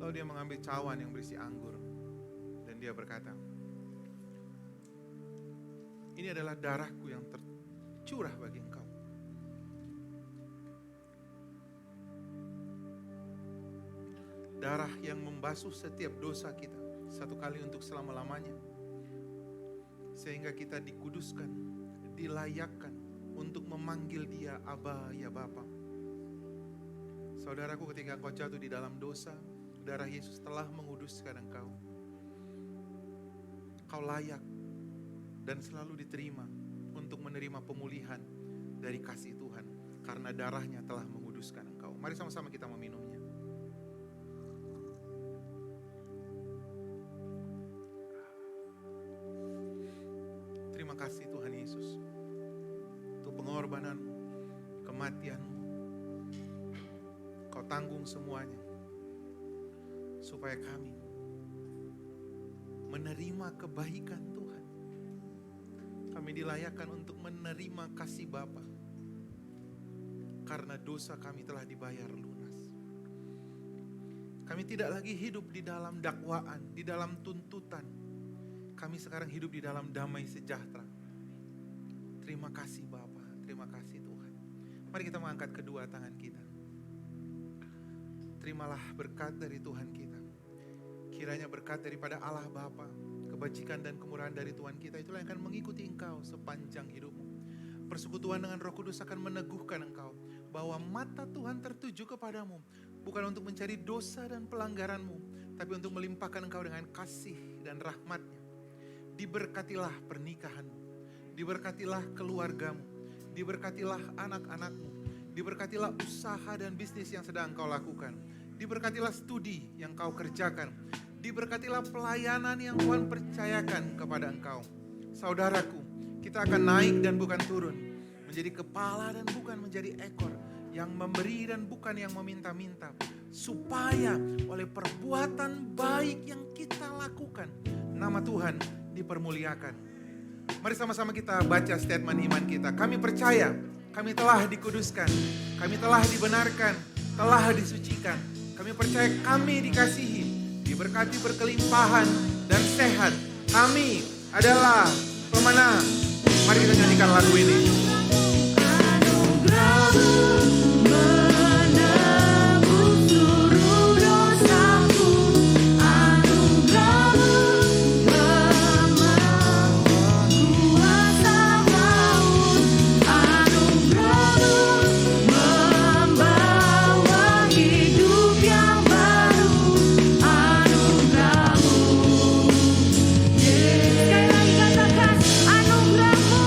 Lalu dia mengambil cawan yang berisi anggur dan dia berkata, ini adalah darahku yang tercurah bagi engkau. Darah yang membasuh setiap dosa kita satu kali untuk selama-lamanya, sehingga kita dikuduskan, dilayakkan untuk memanggil dia Aba ya Bapa. Saudaraku, ketika engkau jatuh di dalam dosa, darah Yesus telah menguduskan engkau. Kau layak dan selalu diterima untuk menerima pemulihan dari kasih Tuhan, karena darahnya telah menguduskan engkau. Mari sama-sama kita meminumnya. Terima kasih Tuhan Yesus untuk pengorbananmu, kematianmu. Kau tanggung semuanya supaya kami menerima kebaikan Tuhan. Kami dilayakkan untuk menerima kasih Bapa karena dosa kami telah dibayar lunas. Kami tidak lagi hidup di dalam dakwaan, di dalam tuntutan. Kami sekarang hidup di dalam damai sejahtera. Terima kasih Bapa, terima kasih Tuhan. Mari kita mengangkat kedua tangan kita. Terimalah berkat dari Tuhan kita. Kiranya berkat daripada Allah Bapa, kebajikan dan kemurahan dari Tuhan kita, itulah yang akan mengikuti engkau sepanjang hidupmu. Persekutuan dengan Roh Kudus akan meneguhkan engkau bahwa mata Tuhan tertuju kepadamu, bukan untuk mencari dosa dan pelanggaranmu, tapi untuk melimpahkan engkau dengan kasih dan rahmat-Nya. Diberkatilah pernikahanmu, diberkatilah keluargamu, diberkatilah anak-anakmu, diberkatilah usaha dan bisnis yang sedang engkau lakukan, diberkatilah studi yang kau kerjakan, diberkatilah pelayanan yang Tuhan percayakan kepada engkau. Saudaraku, kita akan naik dan bukan turun, menjadi kepala dan bukan menjadi ekor, yang memberi dan bukan yang meminta-minta, supaya oleh perbuatan baik yang kita lakukan, nama Tuhan dipermuliakan. Mari sama-sama kita baca statement iman kita. Kami percaya, kami telah dikuduskan, kami telah dibenarkan, telah disucikan. Kami percaya kami dikasihi, diberkati berkelimpahan dan sehat. Kami adalah pemenang. Mari kita nyanyikan lagu ini. Sekali lagi katakan anugerahmu.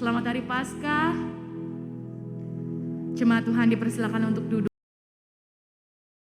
Selamat Hari Paskah. Jemaat Tuhan dipersilakan untuk duduk.